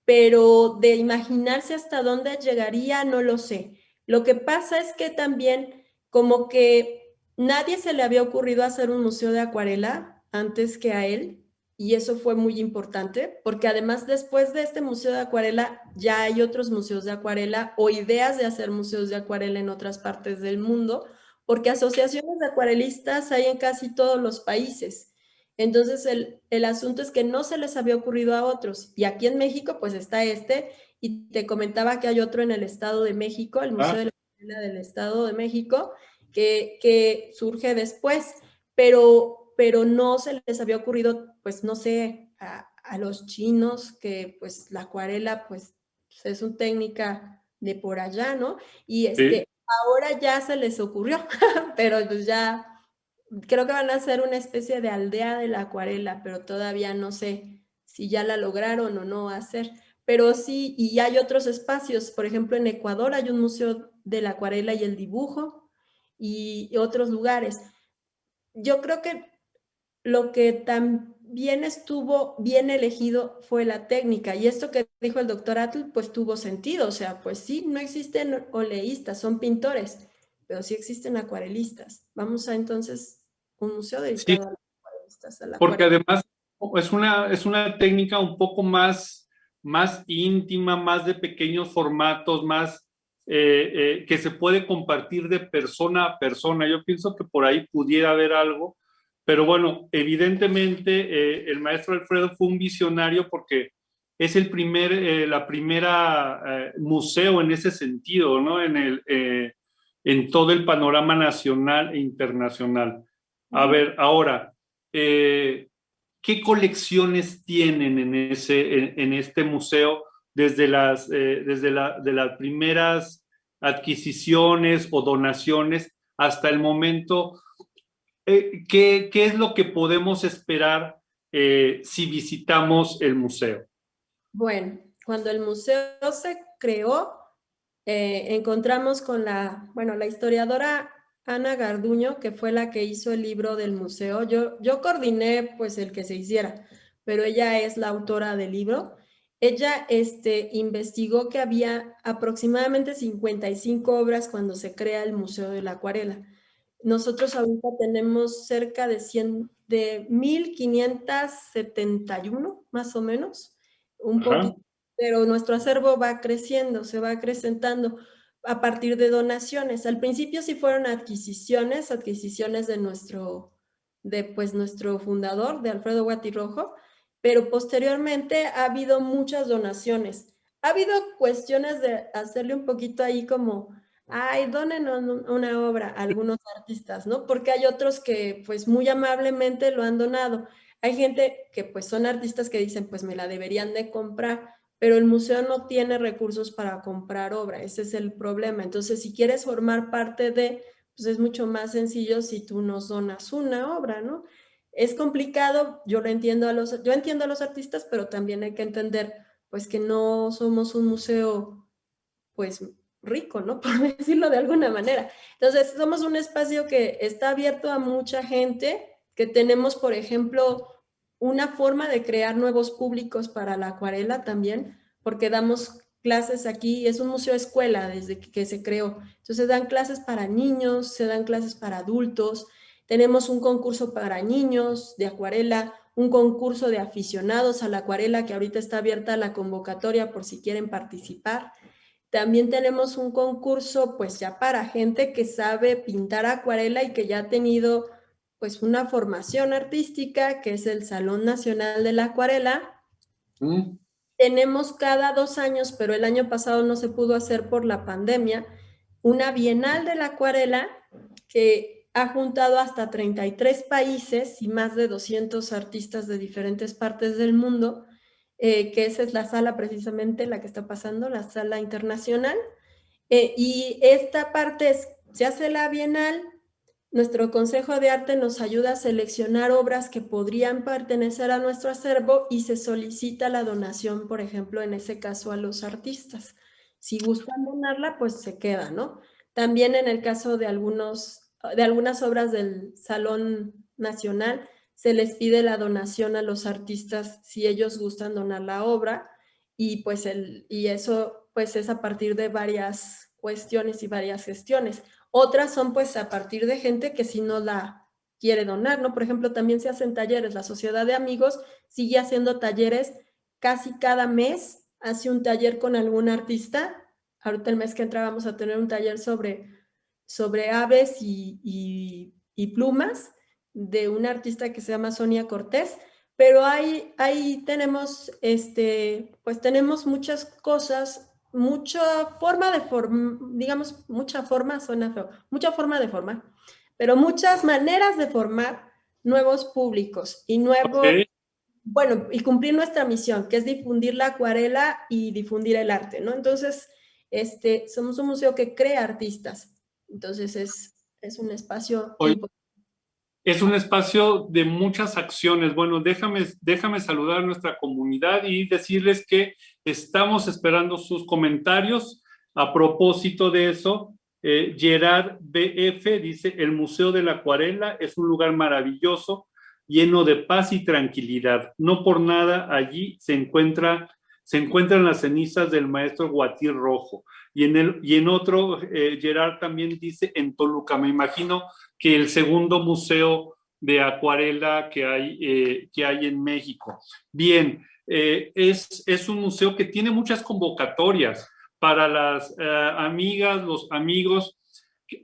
pero de imaginarse hasta dónde llegaría, no lo sé. Lo que pasa es que también como que nadie se le había ocurrido hacer un museo de acuarela antes que a él, y eso fue muy importante, porque además después de este museo de acuarela ya hay otros museos de acuarela o ideas de hacer museos de acuarela en otras partes del mundo, porque asociaciones de acuarelistas hay en casi todos los países. Entonces, el asunto es que no se les había ocurrido a otros. Y aquí en México, pues está y te comentaba que hay otro en el Estado de México, el Museo de la Acuarela del Estado de México, que surge después, pero no se les había ocurrido, pues no sé, a los chinos, que pues la acuarela, pues es una técnica de por allá, ¿no? Y
Sí.
ahora ya se les ocurrió, pero pues ya creo que van a hacer una especie de aldea de la acuarela, pero todavía no sé si ya la lograron o no hacer. Pero sí, y hay otros espacios, por ejemplo, en Ecuador hay un museo de la acuarela y el dibujo y otros lugares. Yo creo que lo que también estuvo bien elegido fue la técnica, y esto que dijo el doctor Atl, pues tuvo sentido, o sea, pues sí, no existen oleístas, son pintores, pero sí existen acuarelistas. Vamos a entonces un museo
Sí,
dedicado a los acuarelistas, a la
porque
acuarela.
además es una técnica un poco más íntima, más de pequeños formatos, más que se puede compartir de persona a persona. Yo pienso que por ahí pudiera haber algo, pero bueno, evidentemente el maestro Alfredo fue un visionario porque es la primera museo en ese sentido, ¿no? En todo el panorama nacional e internacional. A ver, ahora, ¿qué colecciones tienen en este museo de las primeras adquisiciones o donaciones hasta el momento? ¿Qué es lo que podemos esperar si visitamos el museo?
Bueno, cuando el museo se creó, encontramos con la historiadora Ana Garduño, que fue la que hizo el libro del museo. Yo coordiné pues el que se hiciera, pero ella es la autora del libro. Ella investigó que había aproximadamente 55 obras cuando se crea el Museo de la Acuarela. Nosotros ahorita tenemos cerca de 1571, más o menos, un
Ajá.
poquito, pero nuestro acervo va creciendo, se va acrecentando a partir de donaciones. Al principio sí fueron adquisiciones de nuestro fundador, de Alfredo Guatirrojo, pero posteriormente ha habido muchas donaciones. Ha habido cuestiones de hacerle un poquito ahí como, ay, donen una obra a algunos artistas, ¿no? Porque hay otros que pues muy amablemente lo han donado. Hay gente que pues son artistas que dicen pues me la deberían de comprar, pero el museo no tiene recursos para comprar obra, ese es el problema. Entonces, si quieres formar parte pues es mucho más sencillo si tú nos donas una obra, ¿no? Es complicado, yo entiendo a los artistas, pero también hay que entender pues que no somos un museo pues rico, ¿no? Por decirlo de alguna manera. Entonces, somos un espacio que está abierto a mucha gente, que tenemos, por ejemplo, una forma de crear nuevos públicos para la acuarela también, porque damos clases aquí, es un museo escuela desde que se creó. Entonces, dan clases para niños, se dan clases para adultos, tenemos un concurso para niños de acuarela, un concurso de aficionados a la acuarela, que ahorita está abierta la convocatoria por si quieren participar. También tenemos un concurso pues ya para gente que sabe pintar acuarela y que ya ha tenido pues una formación artística, que es el Salón Nacional de la Acuarela. Tenemos cada 2 años, pero el año pasado no se pudo hacer por la pandemia, una Bienal de la Acuarela que ha juntado hasta 33 países y más de 200 artistas de diferentes partes del mundo, que esa es la sala precisamente, la que está pasando, la sala internacional. Y esta parte es, se hace la Bienal, nuestro Consejo de Arte nos ayuda a seleccionar obras que podrían pertenecer a nuestro acervo y se solicita la donación, por ejemplo, en ese caso a los artistas. Si gustan donarla, pues se queda, ¿no? También en el caso de algunas obras del Salón Nacional, se les pide la donación a los artistas si ellos gustan donar la obra y pues eso pues es a partir de varias cuestiones y varias gestiones. Otras son pues a partir de gente que si no la quiere donar, ¿no? Por ejemplo, también se hacen talleres. La Sociedad de Amigos sigue haciendo talleres casi cada mes, hace un taller con algún artista. Ahorita el mes que entra vamos a tener un taller sobre aves y plumas de una artista que se llama Sonia Cortés, pero ahí tenemos, pues tenemos muchas cosas, mucha forma de formar, digamos, mucha forma, suena feo, mucha forma de formar, pero muchas maneras de formar nuevos públicos y bueno, y cumplir nuestra misión, que es difundir la acuarela y difundir el arte, ¿no? Entonces, somos un museo que crea artistas, entonces es un espacio importante.
Es un espacio de muchas acciones. Bueno, déjame saludar a nuestra comunidad y decirles que estamos esperando sus comentarios. A propósito de eso, Gerard BF dice, el Museo de la Acuarela es un lugar maravilloso, lleno de paz y tranquilidad. No por nada allí se encuentran las cenizas del maestro Guatí Rojo. Y en otro, Gerard también dice en Toluca. Me imagino que el segundo museo de acuarela que hay en México. Bien, es un museo que tiene muchas convocatorias para las amigas, los amigos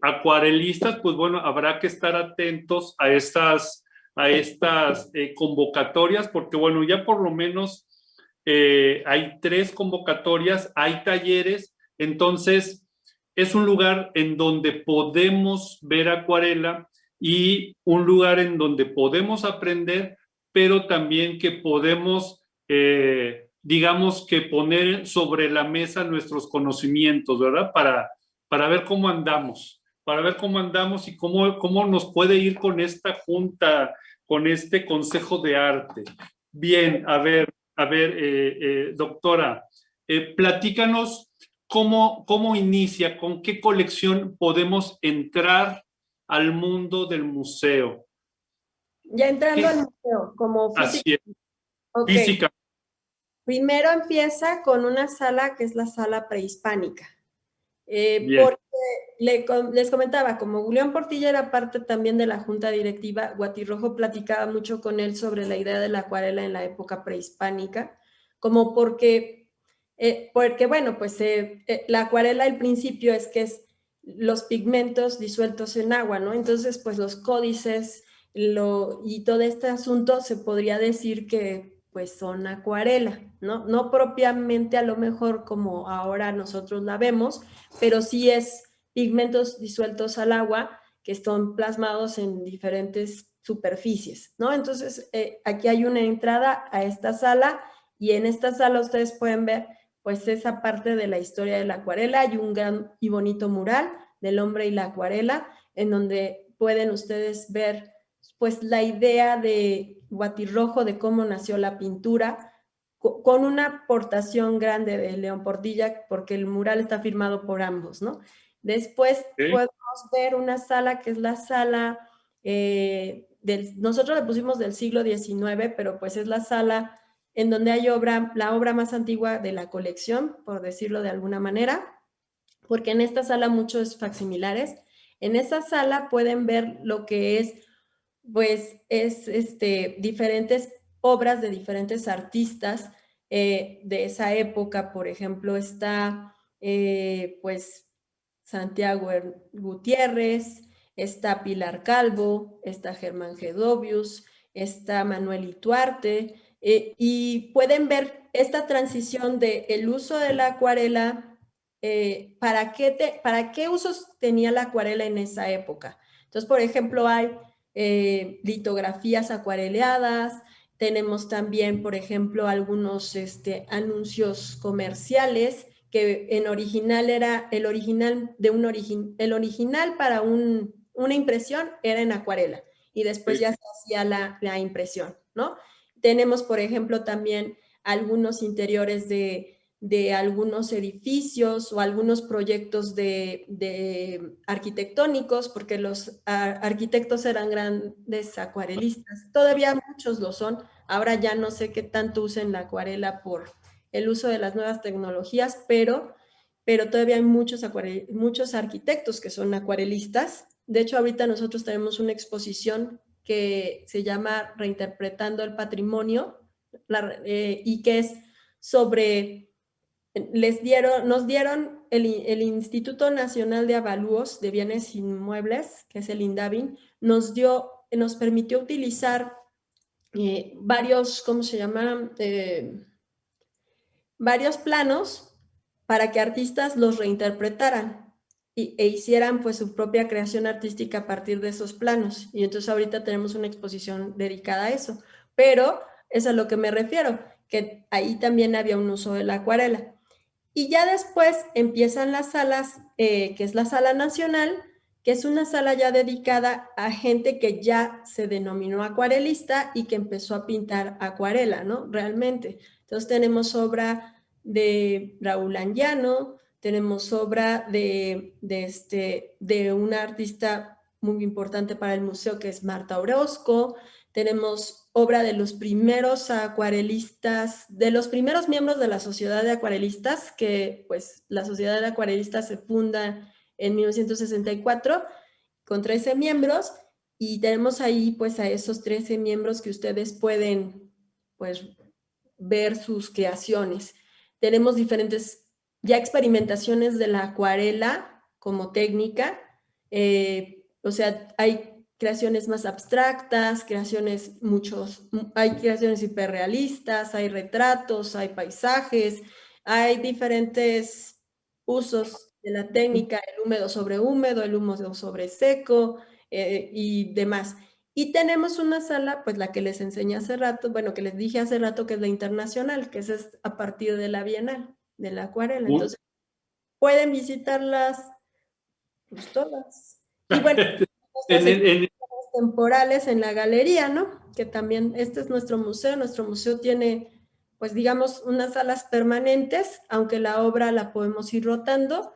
acuarelistas. Pues bueno, habrá que estar atentos a estas convocatorias, porque bueno, ya por lo menos hay 3 convocatorias, hay talleres. Entonces es un lugar en donde podemos ver acuarela y un lugar en donde podemos aprender, pero también que podemos, digamos que poner sobre la mesa nuestros conocimientos, ¿verdad? Para ver cómo andamos, y cómo nos puede ir con esta junta, con este Consejo de Arte. Bien, a ver, doctora, platícanos cómo inicia, con qué colección podemos entrar al mundo del museo.
Ya entrando al museo, como
física. Okay. Física.
Primero empieza con una sala que es la sala prehispánica. Porque les comentaba, como Julián Portilla era parte también de la junta directiva, Guatí Rojo platicaba mucho con él sobre la idea de la acuarela en la época prehispánica, como porque bueno, pues la acuarela al principio es que es los pigmentos disueltos en agua, ¿no? Entonces, pues los códices y todo este asunto se podría decir que pues son acuarela, ¿no? No propiamente a lo mejor como ahora nosotros la vemos, pero sí es pigmentos disueltos al agua que están plasmados en diferentes superficies, ¿no? Entonces, aquí hay una entrada a esta sala y en esta sala ustedes pueden ver pues esa parte de la historia de la acuarela. Hay un gran y bonito mural del hombre y la acuarela en donde pueden ustedes ver pues la idea de Guatí Rojo de cómo nació la pintura, con una aportación grande de León Portilla, porque el mural está firmado por ambos, ¿no? Después podemos ver una sala que es la sala, nosotros le pusimos del siglo XIX, pero pues es la sala en donde hay la obra más antigua de la colección, por decirlo de alguna manera, porque en esta sala muchos facsimilares. En esa sala pueden ver lo que es, pues, diferentes obras de diferentes artistas de esa época. Por ejemplo, está pues Santiago Gutiérrez, está Pilar Calvo, está Germán Gedovius, está Manuel Ituarte, y pueden ver esta transición del uso de la acuarela. ¿Para qué usos tenía la acuarela en esa época? Entonces, por ejemplo, hay litografías acuareleadas, tenemos también, por ejemplo, algunos anuncios comerciales que en original era el original para una impresión era en acuarela y después ya se hacía la impresión, ¿no? Tenemos, por ejemplo, también algunos interiores de algunos edificios o algunos proyectos de arquitectónicos, porque los arquitectos eran grandes acuarelistas. Todavía muchos lo son. Ahora ya no sé qué tanto usen la acuarela por el uso de las nuevas tecnologías, pero todavía hay muchos arquitectos que son acuarelistas. De hecho, ahorita nosotros tenemos una exposición que se llama Reinterpretando el Patrimonio, y que es sobre... Nos dieron el Instituto Nacional de Avalúos de Bienes Inmuebles, que es el INDABIN, nos permitió utilizar varios, ¿cómo se llama? Varios planos para que artistas los reinterpretaran e hicieran pues su propia creación artística a partir de esos planos. Y entonces ahorita tenemos una exposición dedicada a eso. Pero es a lo que me refiero, que ahí también había un uso de la acuarela. Y ya después empiezan las salas, que es la Sala Nacional, que es una sala ya dedicada a gente que ya se denominó acuarelista y que empezó a pintar acuarela, ¿no? Realmente. Entonces tenemos obra de Raúl Anguiano, tenemos obra de una artista muy importante para el museo que es Marta Orozco, tenemos obra de los primeros acuarelistas, de los primeros miembros de la Sociedad de Acuarelistas, que pues la Sociedad de Acuarelistas se funda en 1964 con 13 miembros, y tenemos ahí pues a esos 13 miembros que ustedes pueden pues ver sus creaciones. Tenemos diferentes ya experimentaciones de la acuarela como técnica, o sea, hay creaciones más abstractas, hay creaciones hiperrealistas, hay retratos, hay paisajes, hay diferentes usos de la técnica, el húmedo sobre húmedo, el húmedo sobre seco y demás. Y tenemos una sala, pues la que les enseñé hace rato, bueno, que les dije hace rato, que es la internacional, que es a partir de la Bienal, de la acuarela. Entonces, pueden visitarlas pues todas. Y bueno, temporales en la galería, ¿no? Que también, este es nuestro museo tiene, pues digamos, unas salas permanentes, aunque la obra la podemos ir rotando,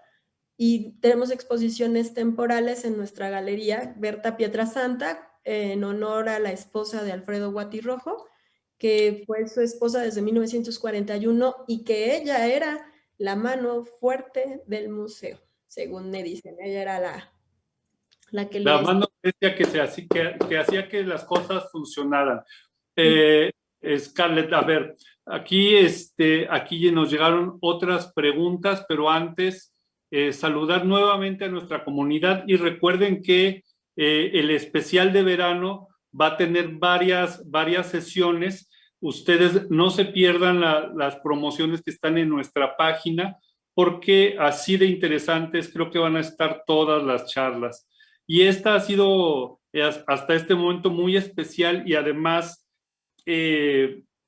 y tenemos exposiciones temporales en nuestra galería, Berta Pietrasanta, en honor a la esposa de Alfredo Guatirrojo, que fue su esposa desde 1941 y que ella era la mano fuerte del museo, según me dicen. Ella era la que
la mano bestia que hacía que las cosas funcionaran. Scarlett, a ver, aquí nos llegaron otras preguntas, pero antes saludar nuevamente a nuestra comunidad, y recuerden que el especial de verano va a tener varias sesiones. Ustedes no se pierdan las promociones que están en nuestra página, porque así de interesantes creo que van a estar todas las charlas. Y esta ha sido hasta este momento muy especial, y además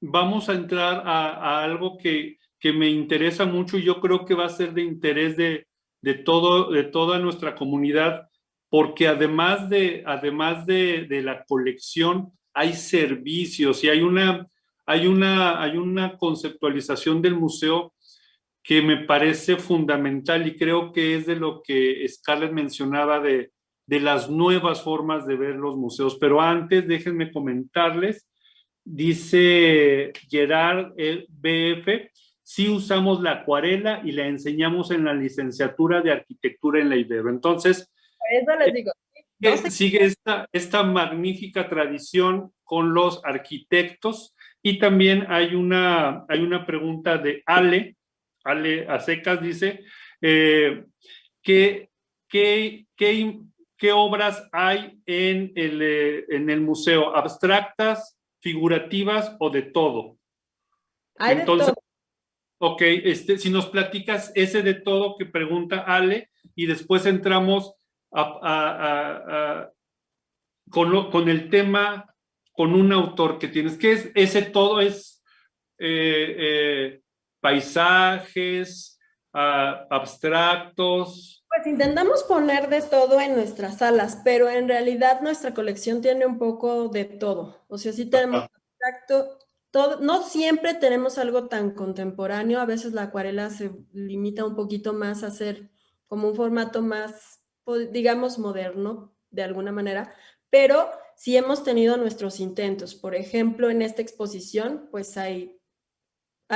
vamos a entrar a algo que me interesa mucho, y yo creo que va a ser de interés de toda nuestra comunidad, porque además de la colección hay servicios, y hay una conceptualización del museo que me parece fundamental, y creo que es de lo que Scarlett mencionaba de las nuevas formas de ver los museos. Pero antes, déjenme comentarles, dice Gerard BF, sí usamos la acuarela y la enseñamos en la licenciatura de arquitectura en la Ibero. Entonces,
eso les digo.
Sigue esta magnífica tradición con los arquitectos Y también hay una pregunta de Ale a secas, dice, ¿qué, qué, qué, qué obras hay en el museo? ¿Abstractas, figurativas o de todo?
Hay de
Entonces,
todo.
ok, si nos platicas ese de todo que pregunta Ale y después entramos con el tema, con un autor que tienes. ¿Qué es ese todo? ¿Es eh, paisajes, abstractos?
Pues intentamos poner de todo en nuestras salas, pero en realidad nuestra colección tiene un poco de todo. O sea, sí tenemos
Ajá.
abstracto, todo, no siempre tenemos algo tan contemporáneo, a veces la acuarela se limita un poquito más a ser como un formato más, digamos, moderno, de alguna manera, pero sí hemos tenido nuestros intentos. Por ejemplo, en esta exposición, pues hay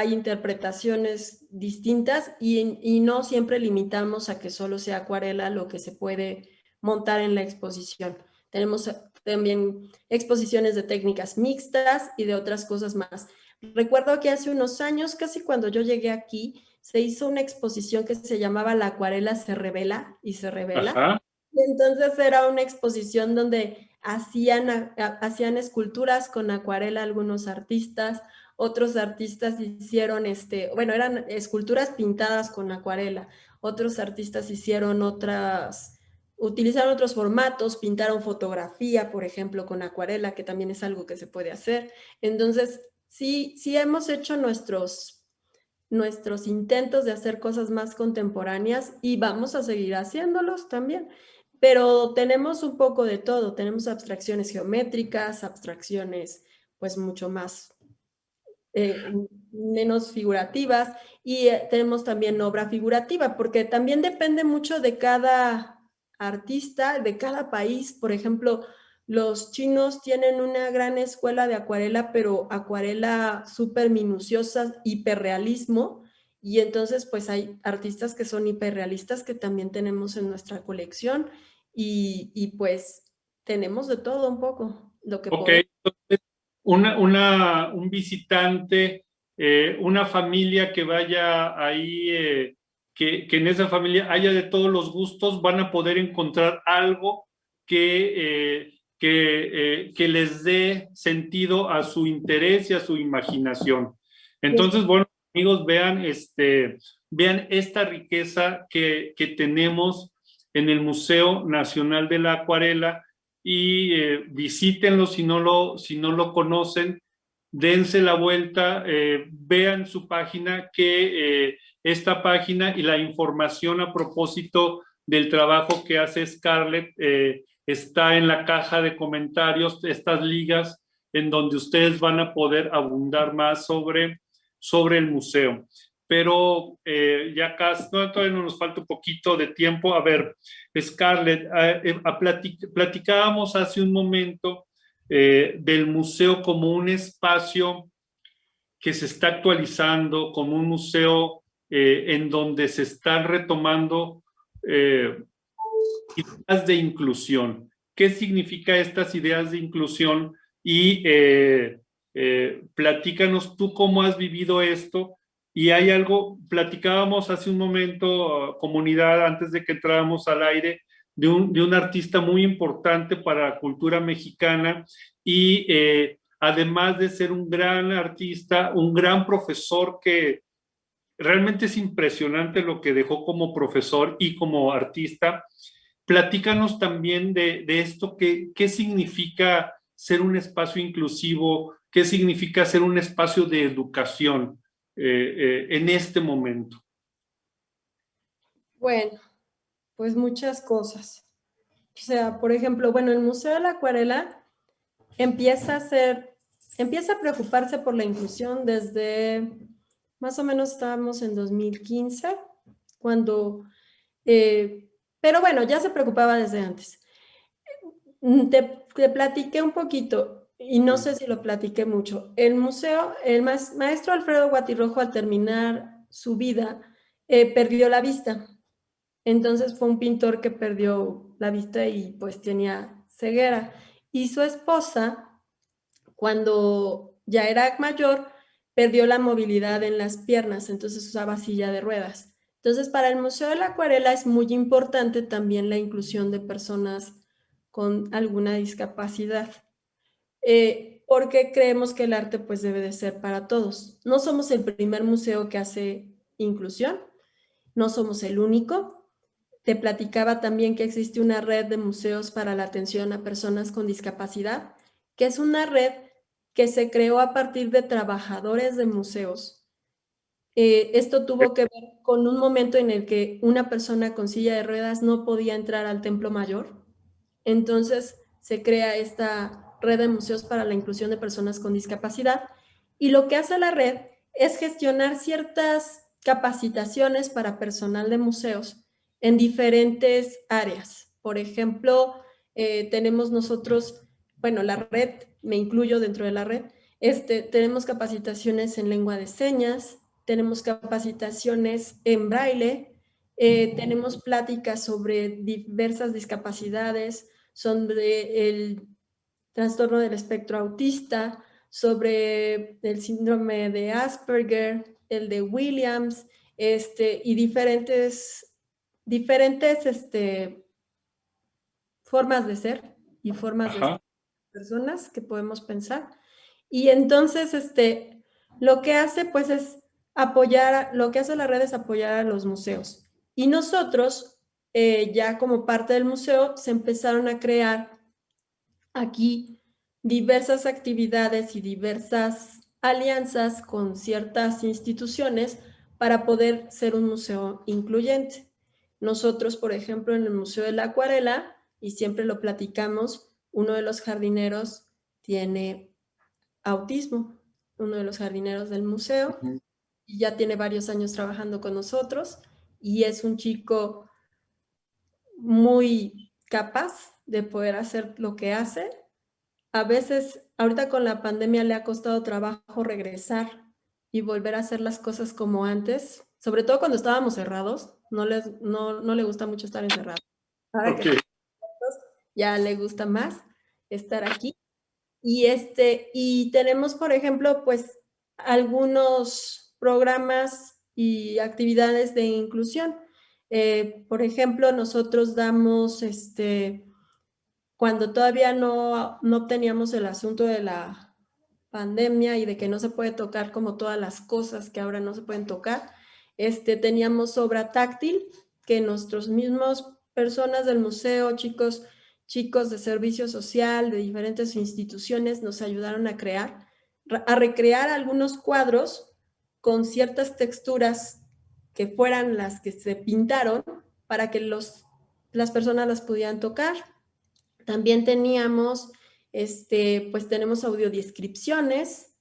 interpretaciones distintas y no siempre limitamos a que solo sea acuarela lo que se puede montar en la exposición. Tenemos también exposiciones de técnicas mixtas y de otras cosas más. Recuerdo que hace unos años, casi cuando yo llegué aquí, se hizo una exposición que se llamaba La acuarela se revela y se revela.
Ajá.
Y entonces era una exposición donde hacían esculturas con acuarela algunos artistas, otros artistas hicieron, bueno, eran esculturas pintadas con acuarela, otros artistas hicieron utilizaron otros formatos, pintaron fotografía, por ejemplo, con acuarela, que también es algo que se puede hacer. Entonces, sí hemos hecho nuestros intentos de hacer cosas más contemporáneas y vamos a seguir haciéndolos también. Pero tenemos un poco de todo, tenemos abstracciones geométricas, abstracciones pues mucho más menos figurativas y tenemos también obra figurativa, porque también depende mucho de cada artista, de cada país. Por ejemplo, los chinos tienen una gran escuela de acuarela, pero acuarela súper minuciosa, hiperrealismo, y entonces pues hay artistas que son hiperrealistas que también tenemos en nuestra colección y pues tenemos de todo un poco, lo que
Ok,
podemos.
entonces un visitante, una familia que vaya ahí, que en esa familia haya de todos los gustos, van a poder encontrar algo que les dé sentido a su interés y a su imaginación. Entonces, bueno, amigos, vean esta riqueza que tenemos en el Museo Nacional de la Acuarela y visítenlo si no lo conocen, dense la vuelta, vean su página, que esta página y la información a propósito del trabajo que hace Scarlett está en la caja de comentarios, estas ligas en donde ustedes van a poder abundar más sobre el museo. Pero ya casi, todavía no nos falta un poquito de tiempo. A ver, Scarlett, platicábamos hace un momento del museo como un espacio que se está actualizando, como un museo en donde se están retomando ideas de inclusión. ¿Qué significa estas ideas de inclusión? Y platícanos tú cómo has vivido esto. Y hay algo, platicábamos hace un momento, comunidad, antes de que entráramos al aire, de un artista muy importante para la cultura mexicana y además de ser un gran artista, un gran profesor que realmente es impresionante lo que dejó como profesor y como artista. Platícanos también de esto, qué significa ser un espacio inclusivo, qué significa ser un espacio de educación en este momento.
Bueno, pues muchas cosas. O sea, por ejemplo, bueno, el Museo de la Acuarela empieza a preocuparse por la inclusión desde más o menos estábamos en 2015, cuando, pero bueno, ya se preocupaba desde antes. Te platiqué un poquito y no sé si lo platiqué mucho. El museo, el maestro Alfredo Guatirrojo, al terminar su vida, perdió la vista. Entonces fue un pintor que perdió la vista y pues tenía ceguera. Y su esposa, cuando ya era mayor, perdió la movilidad en las piernas, entonces usaba silla de ruedas. Entonces, para el Museo de la Acuarela es muy importante también la inclusión de personas con alguna discapacidad, porque creemos que el arte pues debe de ser para todos. No somos el primer museo que hace inclusión, no somos el único. Te platicaba también que existe una red de museos para la atención a personas con discapacidad, que es una red que se creó a partir de trabajadores de museos. Esto tuvo que ver con un momento en el que una persona con silla de ruedas no podía entrar al Templo Mayor. Entonces se crea esta red de museos para la inclusión de personas con discapacidad, y lo que hace la red es gestionar ciertas capacitaciones para personal de museos en diferentes áreas. Por ejemplo, tenemos nosotros, bueno, la red, me incluyo dentro de la red, tenemos capacitaciones en lengua de señas, tenemos capacitaciones en braille, tenemos pláticas sobre diversas discapacidades, sobre el trastorno del espectro autista, sobre el síndrome de Asperger, el de Williams, y diferentes formas de ser y formas de ser personas que podemos pensar. Y entonces, lo que hace, pues, es apoyar, lo que hace la red es apoyar a los museos. Y nosotros, ya como parte del museo, se empezaron a crear aquí diversas actividades y diversas alianzas con ciertas instituciones para poder ser un museo incluyente. Nosotros, por ejemplo, en el Museo de la Acuarela, y siempre lo platicamos, uno de los jardineros tiene autismo, uno de los jardineros del museo, y ya tiene varios años trabajando con nosotros, y es un chico muy capaz de poder hacer lo que hace. A veces, ahorita con la pandemia le ha costado trabajo regresar y volver a hacer las cosas como antes, sobre todo cuando estábamos cerrados, no le gusta mucho estar encerrado. Ahora que ya le gusta más estar aquí. Y tenemos, por ejemplo, pues algunos programas y actividades de inclusión. Por ejemplo, nosotros damos, cuando todavía no teníamos el asunto de la pandemia y de que no se puede tocar como todas las cosas que ahora no se pueden tocar, teníamos obra táctil que nuestros mismos personas del museo, chicos de servicio social, de diferentes instituciones, nos ayudaron a recrear algunos cuadros con ciertas texturas que fueran las que se pintaron para que las personas las pudieran tocar. También teníamos, pues tenemos audiodescripciones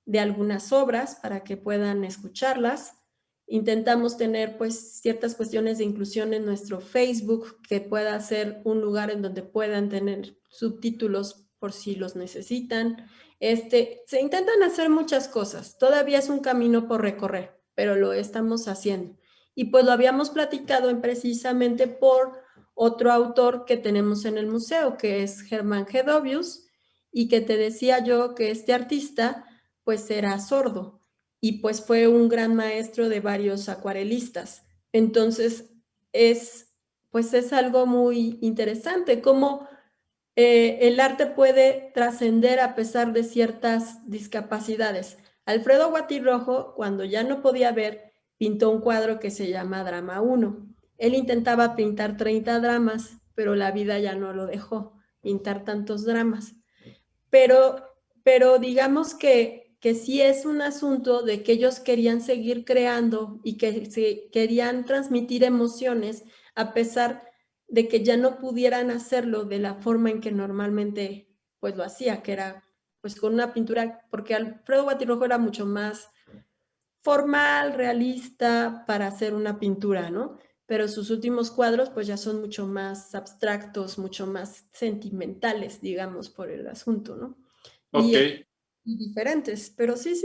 de algunas obras para que puedan escucharlas. Intentamos tener pues ciertas cuestiones de inclusión en nuestro Facebook, que pueda ser un lugar en donde puedan tener subtítulos por si los necesitan. Se intentan hacer muchas cosas. Todavía es un camino por recorrer, pero lo estamos haciendo. Y pues lo habíamos platicado precisamente por otro autor que tenemos en el museo, que es Germán Gedovius, y que te decía yo que este artista pues era sordo y pues fue un gran maestro de varios acuarelistas. Entonces es algo muy interesante cómo el arte puede trascender a pesar de ciertas discapacidades. Alfredo Guatirrojo, cuando ya no podía ver, pintó un cuadro que se llama Drama 1. Él intentaba pintar 30 dramas, pero la vida ya no lo dejó pintar tantos dramas. Pero digamos que sí es un asunto de que ellos querían seguir creando y que querían transmitir emociones a pesar de que ya no pudieran hacerlo de la forma en que normalmente pues lo hacía, que era pues con una pintura, porque Alfredo Guatirrojo era mucho más formal, realista para hacer una pintura, ¿no? Pero sus últimos cuadros pues ya son mucho más abstractos, mucho más sentimentales, digamos, por el asunto, ¿no?
Ok.
Y diferentes, pero sí,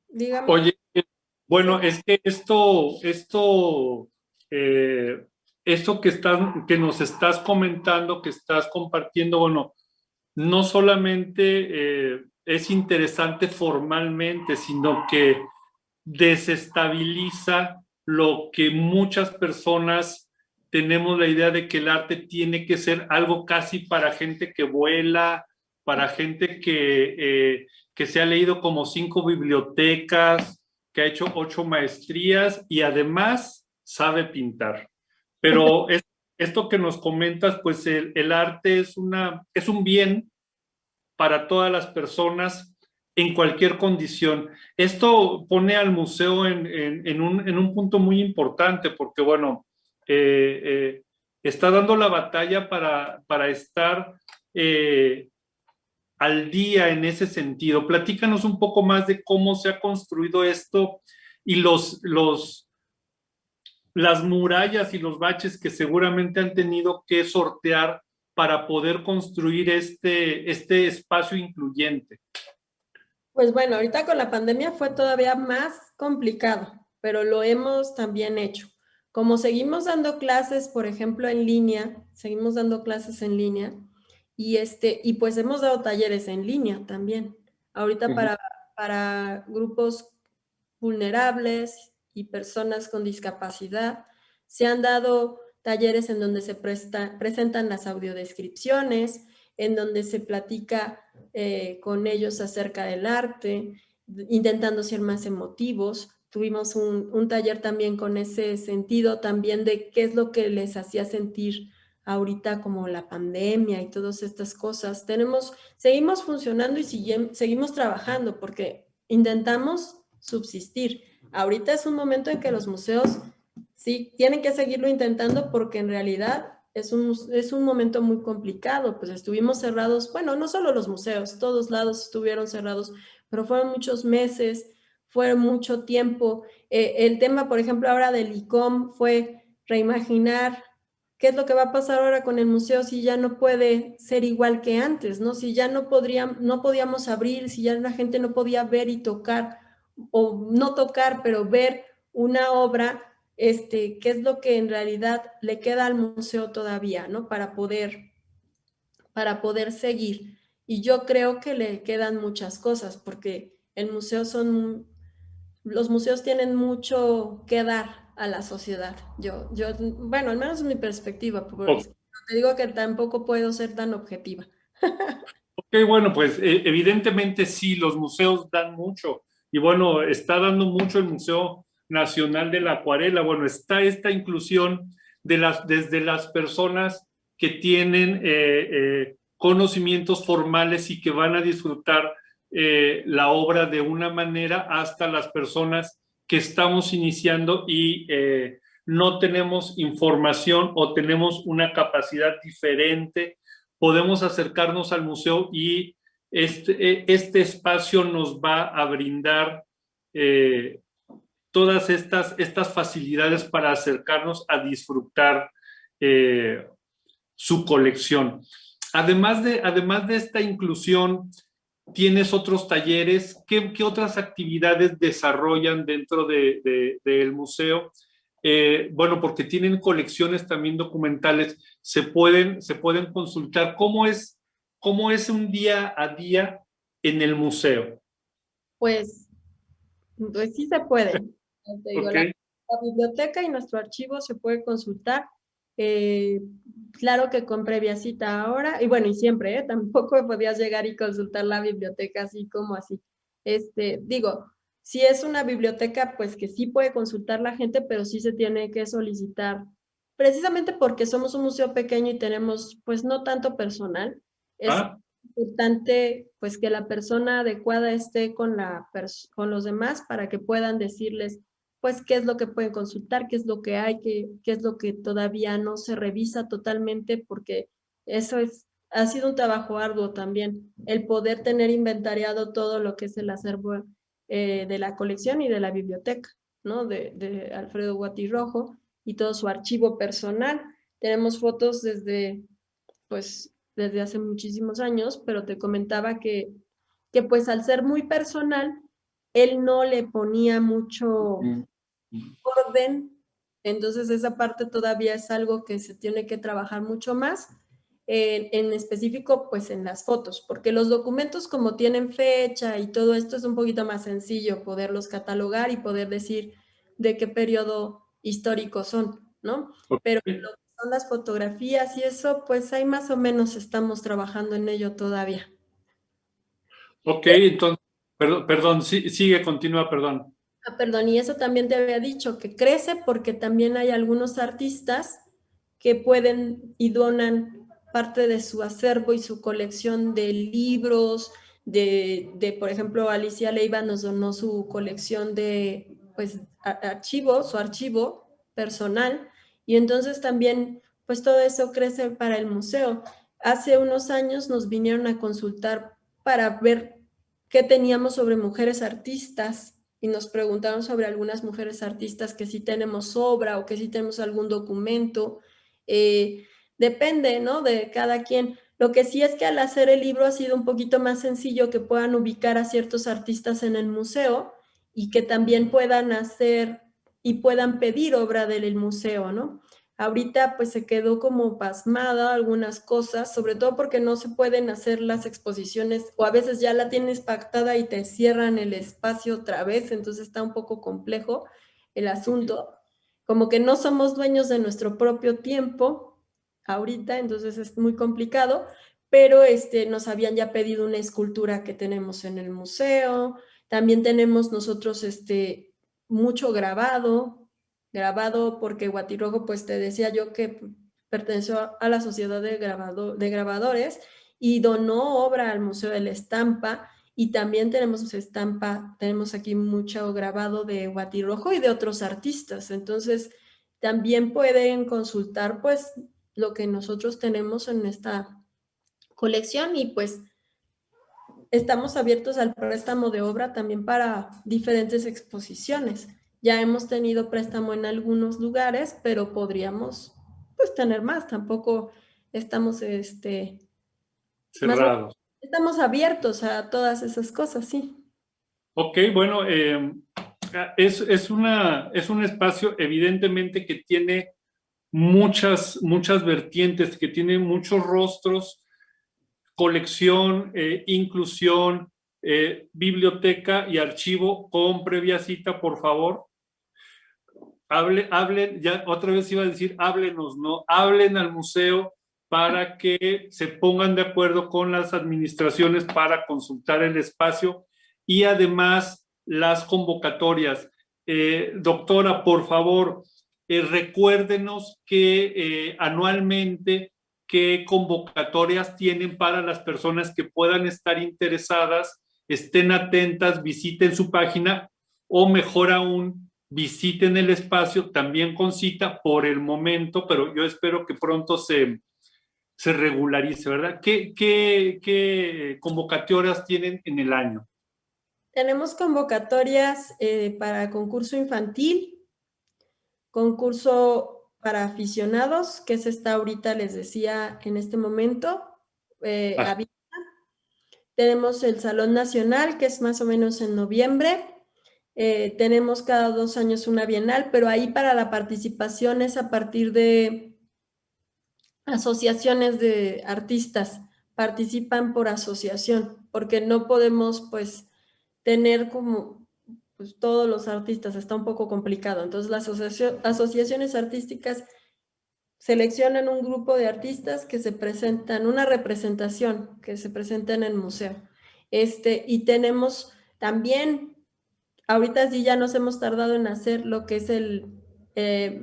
digamos.
Oye, bueno, es que esto que nos estás comentando, que estás compartiendo, bueno, no solamente es interesante formalmente, sino que desestabiliza lo que muchas personas tenemos la idea de que el arte tiene que ser algo casi para gente que vuela, para gente que se ha leído como 5 bibliotecas, que ha hecho 8 maestrías y además sabe pintar. Pero esto que nos comentas, pues el arte es un bien para todas las personas en cualquier condición. Esto pone al museo en un punto muy importante porque, bueno, está dando la batalla para estar al día en ese sentido. Platícanos un poco más de cómo se ha construido esto y las murallas y los baches que seguramente han tenido que sortear para poder construir este espacio incluyente.
Pues bueno, ahorita con la pandemia fue todavía más complicado, pero lo hemos también hecho. Como seguimos dando clases, por ejemplo, en línea, seguimos dando clases en línea y pues hemos dado talleres en línea también. Ahorita para grupos vulnerables y personas con discapacidad, se han dado talleres en donde se presentan las audiodescripciones, en donde se platica con ellos acerca del arte, intentando ser más emotivos. Tuvimos un taller también con ese sentido también de qué es lo que les hacía sentir ahorita como la pandemia y todas estas cosas. Seguimos funcionando y seguimos trabajando porque intentamos subsistir. Ahorita es un momento en que los museos sí tienen que seguirlo intentando porque en realidad es un momento muy complicado, pues estuvimos cerrados, bueno, no solo los museos, todos lados estuvieron cerrados, pero fueron muchos meses, fue mucho tiempo. El tema, por ejemplo, ahora del ICOM fue reimaginar qué es lo que va a pasar ahora con el museo si ya no puede ser igual que antes, ¿no? Si ya no podíamos abrir, si ya la gente no podía ver y tocar, o no tocar, pero ver una obra, qué es lo que en realidad le queda al museo todavía, ¿no? Para poder seguir. Y yo creo que le quedan muchas cosas, porque los museos tienen mucho que dar a la sociedad. Bueno, al menos es mi perspectiva, porque te digo que tampoco puedo ser tan objetiva.
Ok, bueno, pues evidentemente sí, los museos dan mucho. Y bueno, está dando mucho el Museo Nacional de la Acuarela. Bueno, está esta inclusión desde las personas que tienen conocimientos formales y que van a disfrutar la obra de una manera hasta las personas que estamos iniciando y no tenemos información o tenemos una capacidad diferente. Podemos acercarnos al museo y este espacio nos va a brindar todas estas facilidades para acercarnos a disfrutar su colección. Además de esta inclusión, ¿tienes otros talleres? ¿Qué otras actividades desarrollan dentro del museo? Bueno, porque tienen colecciones también documentales, se pueden consultar. ¿Cómo es un día a día en el museo?
Pues sí se puede. Te digo,
Okay.
la biblioteca y nuestro archivo se puede consultar. Claro que con previa cita ahora, y bueno, y siempre, tampoco podías llegar y consultar la biblioteca así como así. Digo, si es una biblioteca, pues que sí puede consultar la gente, pero sí se tiene que solicitar, precisamente porque somos un museo pequeño y tenemos, pues, no tanto personal. Es importante, pues, que la persona adecuada esté con los demás para que puedan decirles, pues, qué es lo que pueden consultar, qué es lo que hay, qué es lo que todavía no se revisa totalmente, porque eso ha sido un trabajo arduo también, el poder tener inventariado todo lo que es el acervo de la colección y de la biblioteca, ¿no? De Alfredo Guatirrojo y todo su archivo personal. Tenemos fotos desde hace muchísimos años, pero te comentaba que pues al ser muy personal, él no le ponía mucho orden, entonces esa parte todavía es algo que se tiene que trabajar mucho más. en específico pues en las fotos, porque los documentos como tienen fecha y todo esto es un poquito más sencillo poderlos catalogar y poder decir de qué periodo histórico son, ¿no? Pero lo que son las fotografías y eso, pues ahí más o menos estamos trabajando en ello todavía.
Ok, entonces, perdón, sigue, continúa, perdón.
Perdón, y eso también te había dicho, que crece porque también hay algunos artistas que pueden y donan parte de su acervo y su colección de libros, por ejemplo, Alicia Leiva nos donó su colección de, pues, su archivo personal, y entonces también, pues, todo eso crece para el museo. Hace unos años nos vinieron a consultar para ver qué teníamos sobre mujeres artistas, y nos preguntaron sobre algunas mujeres artistas que sí tenemos obra o que sí tenemos algún documento. Depende, ¿no? De cada quien. Lo que sí es que al hacer el libro ha sido un poquito más sencillo que puedan ubicar a ciertos artistas en el museo y que también puedan hacer y puedan pedir obra del museo, ¿no? Ahorita pues se quedó como pasmada algunas cosas, sobre todo porque no se pueden hacer las exposiciones o a veces ya la tienes pactada y te cierran el espacio otra vez, entonces está un poco complejo el asunto. Como que no somos dueños de nuestro propio tiempo ahorita, entonces es muy complicado, pero nos habían ya pedido una escultura que tenemos en el museo, también tenemos nosotros mucho grabado porque Huatirrojo, pues te decía yo que perteneció a la Sociedad de Grabadores y donó obra al Museo de la Estampa, y también tenemos aquí mucho grabado de Huatirrojo y de otros artistas, entonces también pueden consultar pues lo que nosotros tenemos en esta colección, y pues estamos abiertos al préstamo de obra también para diferentes exposiciones. Ya hemos tenido préstamo en algunos lugares, pero podríamos pues tener más. Tampoco estamos
Cerrados.
estamos abiertos a todas esas cosas, sí.
Ok, bueno, es un espacio evidentemente que tiene muchas vertientes, que tiene muchos rostros, colección, inclusión, biblioteca y archivo con previa cita, por favor. Hablen, ya otra vez iba a decir, háblenos, ¿no? Hablen al museo para que se pongan de acuerdo con las administraciones para consultar el espacio y además las convocatorias. Doctora, por favor, recuérdenos que anualmente qué convocatorias tienen para las personas que puedan estar interesadas, estén atentas, visiten su página o mejor aún, visiten el espacio también con cita por el momento, pero yo espero que pronto se regularice, ¿verdad? ¿Qué convocatorias tienen en el año?
Tenemos convocatorias para concurso infantil, concurso para aficionados, que se está ahorita, les decía, en este momento, abierta. Tenemos el Salón Nacional, que es más o menos en noviembre. Tenemos cada 2 años una bienal, pero ahí para la participación es a partir de asociaciones de artistas, participan por asociación, porque no podemos pues tener como pues, todos los artistas, está un poco complicado. Entonces las asociaciones artísticas seleccionan un grupo de artistas que se presentan, una representación que se presenta en el museo. Y tenemos también, ahorita sí ya nos hemos tardado en hacer lo que es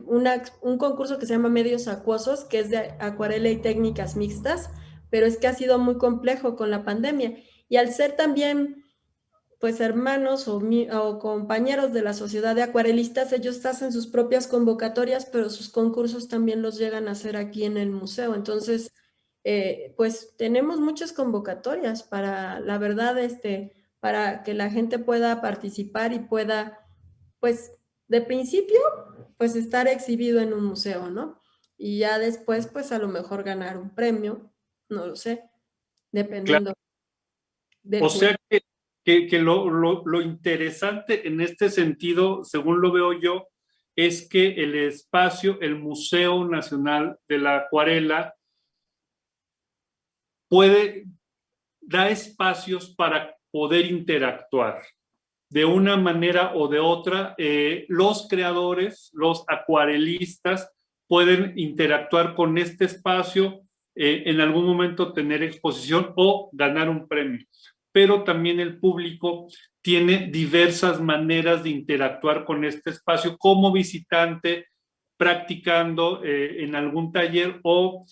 un concurso que se llama Medios Acuosos, que es de acuarela y técnicas mixtas, pero es que ha sido muy complejo con la pandemia. Y al ser también pues hermanos o compañeros de la sociedad de acuarelistas, ellos hacen sus propias convocatorias, pero sus concursos también los llegan a hacer aquí en el museo. Entonces, pues tenemos muchas convocatorias para, la verdad, para que la gente pueda participar y pueda, pues, de principio, pues estar exhibido en un museo, ¿no? Y ya después, pues a lo mejor ganar un premio, no lo sé, dependiendo del
O sea que lo interesante en este sentido, según lo veo yo, es que el espacio, el Museo Nacional de la Acuarela, da espacios para poder interactuar. De una manera o de otra, los creadores, los acuarelistas, pueden interactuar con este espacio, en algún momento tener exposición o ganar un premio. Pero también el público tiene diversas maneras de interactuar con este espacio como visitante, practicando en algún taller o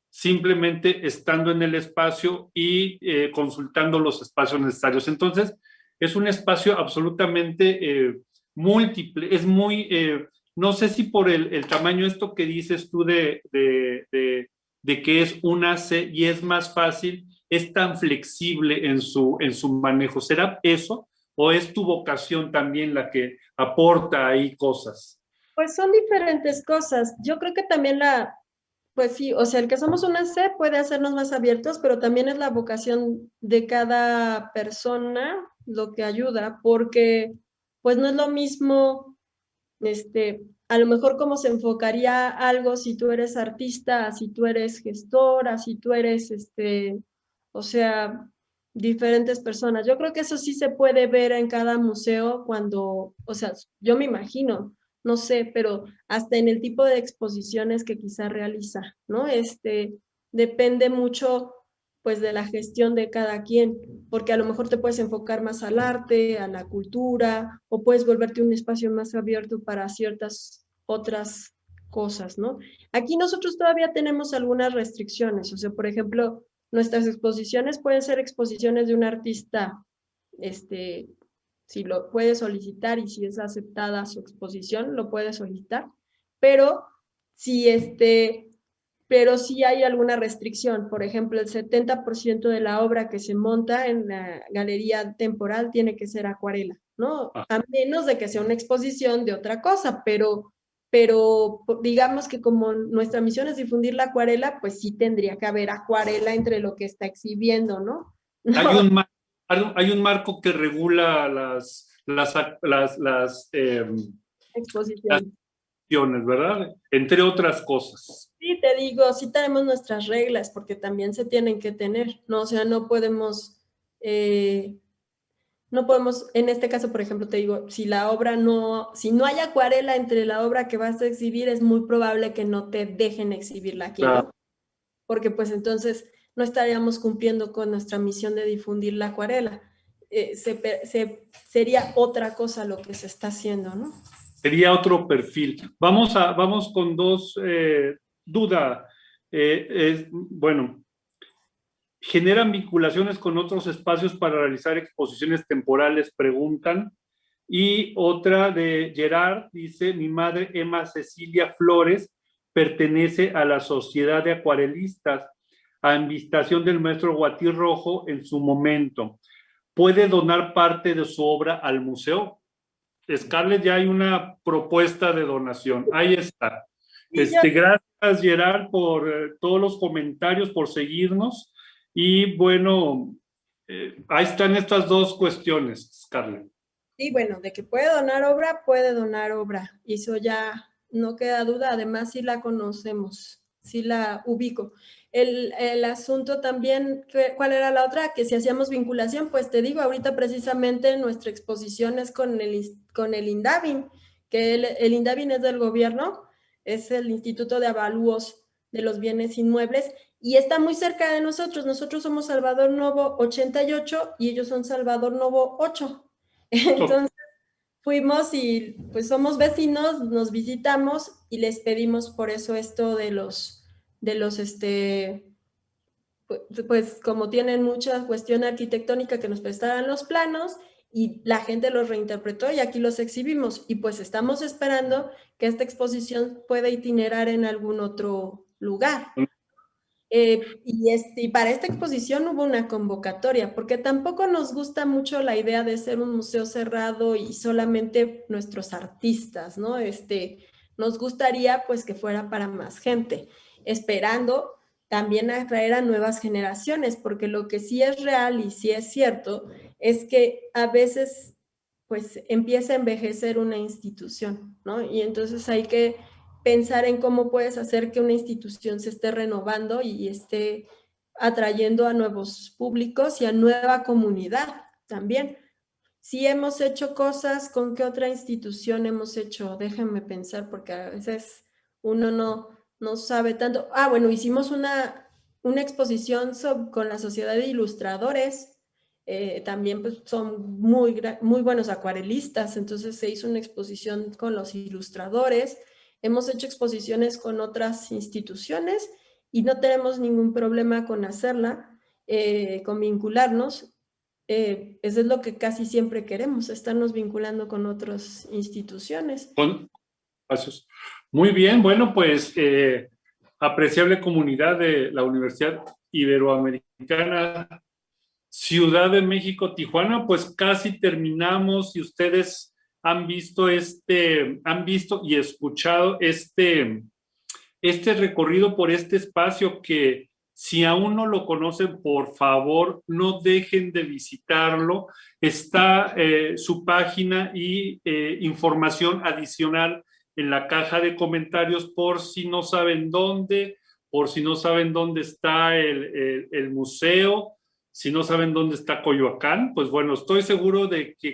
simplemente estando en el espacio y consultando los espacios necesarios. Entonces, es un espacio absolutamente múltiple, es muy, no sé si por el tamaño, esto que dices tú de que es una C y es más fácil, es tan flexible en su manejo. ¿Será eso o es tu vocación también la que aporta ahí cosas?
Pues son diferentes cosas. Yo creo que también pues sí, o sea, el que somos una C puede hacernos más abiertos, pero también es la vocación de cada persona lo que ayuda, porque pues no es lo mismo, a lo mejor cómo se enfocaría algo si tú eres artista, si tú eres gestora, si tú eres, o sea, diferentes personas. Yo creo que eso sí se puede ver en cada museo cuando, o sea, yo me imagino, no sé, pero hasta en el tipo de exposiciones que quizá realiza, ¿no? Depende mucho, pues, de la gestión de cada quien, porque a lo mejor te puedes enfocar más al arte, a la cultura, o puedes volverte un espacio más abierto para ciertas otras cosas, ¿no? Aquí nosotros todavía tenemos algunas restricciones, o sea, por ejemplo, nuestras exposiciones pueden ser exposiciones de un artista, si lo puede solicitar y si es aceptada su exposición, lo puede solicitar, pero si pero sí hay alguna restricción. Por ejemplo, el 70% de la obra que se monta en la galería temporal tiene que ser acuarela, ¿no? A menos de que sea una exposición de otra cosa, pero digamos que como nuestra misión es difundir la acuarela, pues sí tendría que haber acuarela entre lo que está exhibiendo, ¿no?
Hay un marco que regula las
exposiciones,
¿verdad? Entre otras cosas.
Sí, te digo, sí tenemos nuestras reglas, porque también se tienen que tener, ¿no? O sea, no podemos, en este caso, por ejemplo, te digo, si no hay acuarela entre la obra que vas a exhibir, es muy probable que no te dejen exhibirla aquí, claro, ¿no? Porque pues entonces no estaríamos cumpliendo con nuestra misión de difundir la acuarela. Sería otra cosa lo que se está haciendo, ¿no?
Sería otro perfil. Vamos con dos dudas. Bueno, ¿generan vinculaciones con otros espacios para realizar exposiciones temporales? Preguntan. Y otra de Gerard, dice, mi madre Emma Cecilia Flores pertenece a la Sociedad de Acuarelistas, a invitación del maestro Guatí Rojo en su momento. ¿Puede donar parte de su obra al museo? Scarlett, ya hay una propuesta de donación. Ahí está. Gracias, Gerard, por todos los comentarios, por seguirnos. Y bueno, ahí están estas dos cuestiones, Scarlett.
Sí, bueno, de que puede donar obra. Y eso ya no queda duda. Además, sí la conocemos, sí la ubico. El asunto también, ¿cuál era la otra? Que si hacíamos vinculación, pues te digo, ahorita precisamente nuestra exposición es con el INDAVIN, que el INDAVIN es del gobierno, es el Instituto de Avalúos de los Bienes Inmuebles, y está muy cerca de nosotros. Nosotros somos Salvador Novo 88 y ellos son Salvador Novo 8. Entonces fuimos y pues somos vecinos, nos visitamos y les pedimos por eso esto de los pues como tienen mucha cuestión arquitectónica, que nos prestaran los planos y la gente los reinterpretó y aquí los exhibimos y pues estamos esperando que esta exposición pueda itinerar en algún otro lugar. Y para esta exposición hubo una convocatoria, porque tampoco nos gusta mucho la idea de ser un museo cerrado y solamente nuestros artistas, ¿no? Nos gustaría pues que fuera para más gente, esperando también atraer a nuevas generaciones, porque lo que sí es real y sí es cierto es que a veces pues empieza a envejecer una institución, ¿no? Y entonces hay que pensar en cómo puedes hacer que una institución se esté renovando y esté atrayendo a nuevos públicos y a nueva comunidad también. Si hemos hecho cosas, ¿con qué otra institución hemos hecho? Déjenme pensar, porque a veces uno no sabe tanto. Bueno, hicimos una exposición con la Sociedad de Ilustradores. También pues, son muy buenos acuarelistas, entonces se hizo una exposición con los ilustradores. Hemos hecho exposiciones con otras instituciones y no tenemos ningún problema con hacerla, con vincularnos. Eso es lo que casi siempre queremos, estarnos vinculando con otras instituciones.
Gracias. Muy bien, bueno, pues apreciable comunidad de la Universidad Iberoamericana, Ciudad de México, Tijuana, pues casi terminamos y ustedes han visto y escuchado este recorrido por este espacio que si aún no lo conocen, por favor, no dejen de visitarlo. Está su página y información adicional en la caja de comentarios por si no saben dónde está el museo, si no saben dónde está Coyoacán. Pues bueno, estoy seguro de que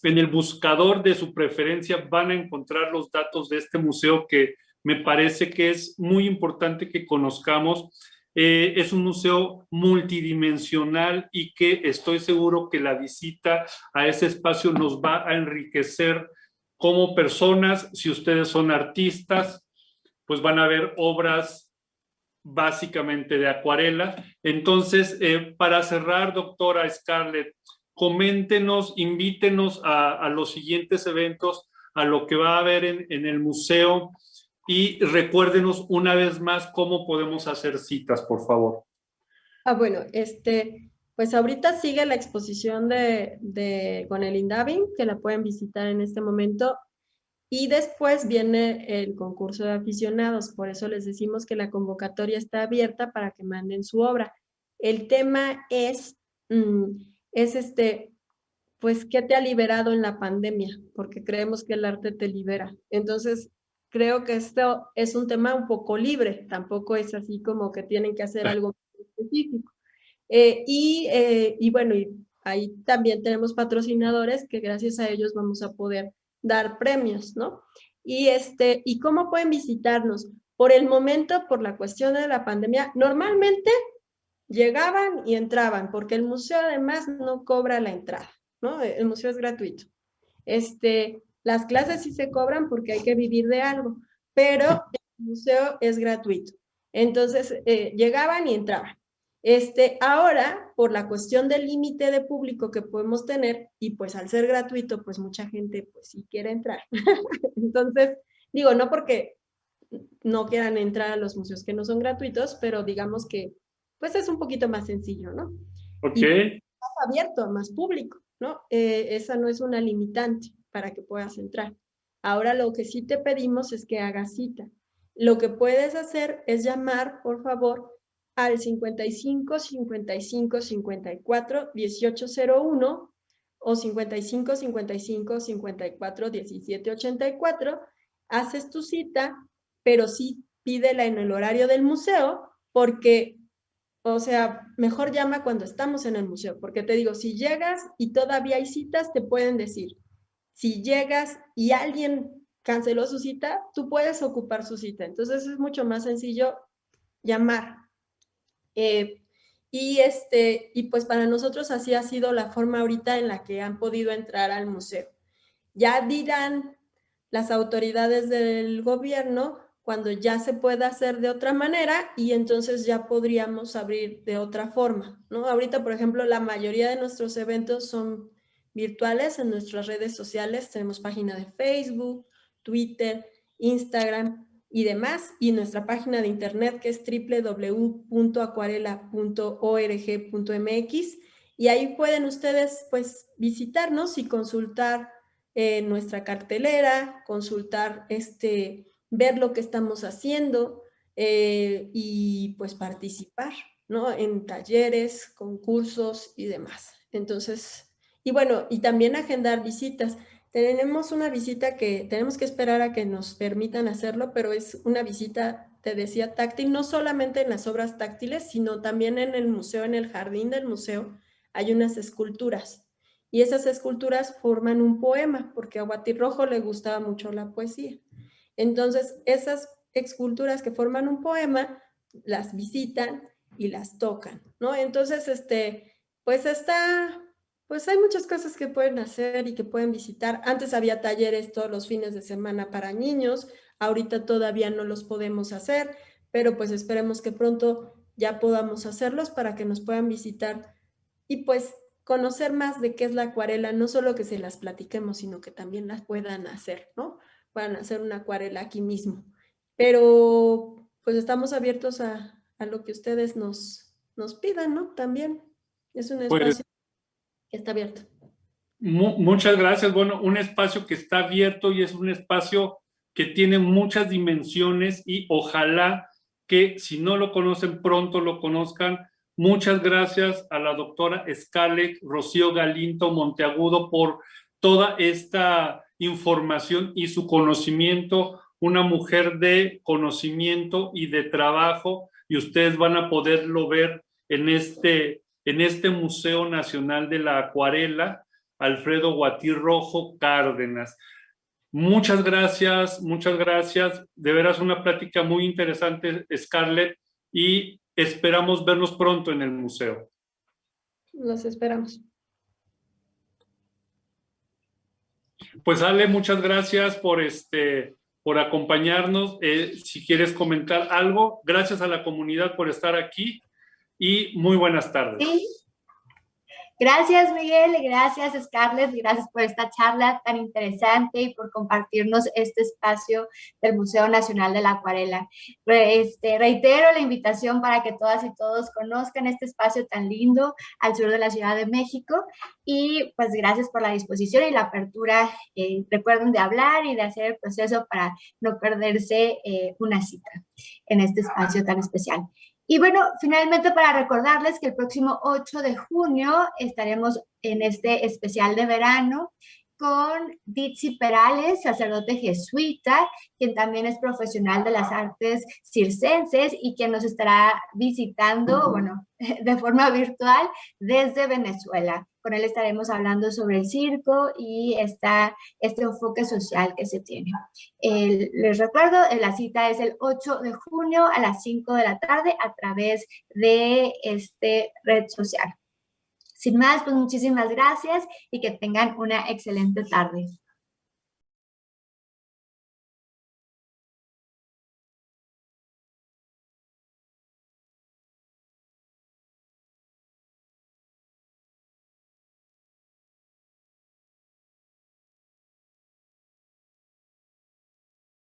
en el buscador de su preferencia van a encontrar los datos de este museo que me parece que es muy importante que conozcamos. Es un museo multidimensional y que estoy seguro que la visita a ese espacio nos va a enriquecer como personas. Si ustedes son artistas, pues van a ver obras básicamente de acuarela. Entonces, para cerrar, doctora Scarlett, coméntenos, invítenos a los siguientes eventos, a lo que va a haber en el museo y recuérdenos una vez más cómo podemos hacer citas, por favor.
Bueno, pues ahorita sigue la exposición con el INDAVI, que la pueden visitar en este momento, y después viene el concurso de aficionados. Por eso les decimos que la convocatoria está abierta para que manden su obra. El tema es pues, ¿qué te ha liberado en la pandemia? Porque creemos que el arte te libera. Entonces, creo que esto es un tema un poco libre, tampoco es así como que tienen que hacer algo específico. Y bueno, y ahí también tenemos patrocinadores que gracias a ellos vamos a poder dar premios, ¿no? ¿Y cómo pueden visitarnos? Por el momento, por la cuestión de la pandemia, normalmente llegaban y entraban, porque el museo además no cobra la entrada, ¿no? El museo es gratuito. Las clases sí se cobran porque hay que vivir de algo, pero el museo es gratuito. Entonces, llegaban y entraban. Ahora, por la cuestión del límite de público que podemos tener, y pues al ser gratuito, pues mucha gente pues sí quiere entrar. Entonces, digo, no porque no quieran entrar a los museos que no son gratuitos, pero digamos que pues es un poquito más sencillo, ¿no?
Ok.
Y más abierto, más público, ¿no? Esa no es una limitante para que puedas entrar. Ahora lo que sí te pedimos es que hagas cita. Lo que puedes hacer es llamar, por favor, al 55 55 54 1801 o 55 55 54 17 84. Haces tu cita, pero sí pídela en el horario del museo, porque, o sea, mejor llama cuando estamos en el museo, porque te digo, si llegas y todavía hay citas, te pueden decir. Si llegas y alguien canceló su cita, tú puedes ocupar su cita. Entonces es mucho más sencillo llamar. Y pues para nosotros así ha sido la forma ahorita en la que han podido entrar al museo. Ya dirán las autoridades del gobierno cuando ya se pueda hacer de otra manera y entonces ya podríamos abrir de otra forma, ¿no? Ahorita, por ejemplo, la mayoría de nuestros eventos son virtuales en nuestras redes sociales. Tenemos página de Facebook, Twitter, Instagram y demás, y nuestra página de internet que es www.acuarela.org.mx, y ahí pueden ustedes pues visitarnos y consultar nuestra cartelera, consultar, ver lo que estamos haciendo y pues participar, ¿no? En talleres, concursos y demás. Entonces, y bueno, y también agendar visitas. Tenemos una visita que tenemos que esperar a que nos permitan hacerlo, pero es una visita, te decía, táctil, no solamente en las obras táctiles, sino también en el museo, en el jardín del museo, hay unas esculturas. Y esas esculturas forman un poema, porque a Guatirrojo le gustaba mucho la poesía. Entonces, esas esculturas que forman un poema, las visitan y las tocan, ¿no? Entonces, pues hay muchas cosas que pueden hacer y que pueden visitar. Antes había talleres todos los fines de semana para niños, ahorita todavía no los podemos hacer, pero pues esperemos que pronto ya podamos hacerlos para que nos puedan visitar y pues conocer más de qué es la acuarela, no solo que se las platiquemos, sino que también las puedan hacer, ¿no? Puedan hacer una acuarela aquí mismo. Pero pues estamos abiertos a lo que ustedes nos pidan, ¿no? También es un espacio que está abierto.
Muchas gracias. Bueno, un espacio que está abierto y es un espacio que tiene muchas dimensiones y ojalá que si no lo conocen pronto lo conozcan. Muchas gracias a la doctora Scarlett Rocío Galinto Monteagudo por toda esta información y su conocimiento, una mujer de conocimiento y de trabajo, y ustedes van a poderlo ver en este Museo Nacional de la Acuarela, Alfredo Guatirrojo Cárdenas. Muchas gracias, muchas gracias. De veras una plática muy interesante, Scarlett, y esperamos vernos pronto en el museo.
Los esperamos.
Pues Ale, muchas gracias por acompañarnos. Si quieres comentar algo, gracias a la comunidad por estar aquí y muy buenas tardes.
Sí. Gracias, Miguel, gracias, Scarlett, gracias por esta charla tan interesante y por compartirnos este espacio del Museo Nacional de la Acuarela. Reitero la invitación para que todas y todos conozcan este espacio tan lindo al sur de la Ciudad de México y pues gracias por la disposición y la apertura. Recuerden de hablar y de hacer el proceso para no perderse una cita en este espacio tan especial. Y bueno, finalmente para recordarles que el próximo 8 de junio estaremos en este especial de verano con Ditzi Perales, sacerdote jesuita, quien también es profesional de las artes circenses y quien nos estará visitando, bueno, de forma virtual desde Venezuela. Con él estaremos hablando sobre el circo y este enfoque social que se tiene. Les recuerdo, la cita es el 8 de junio a las 5 de la tarde a través de red social. Sin más, pues muchísimas gracias y que tengan una excelente tarde.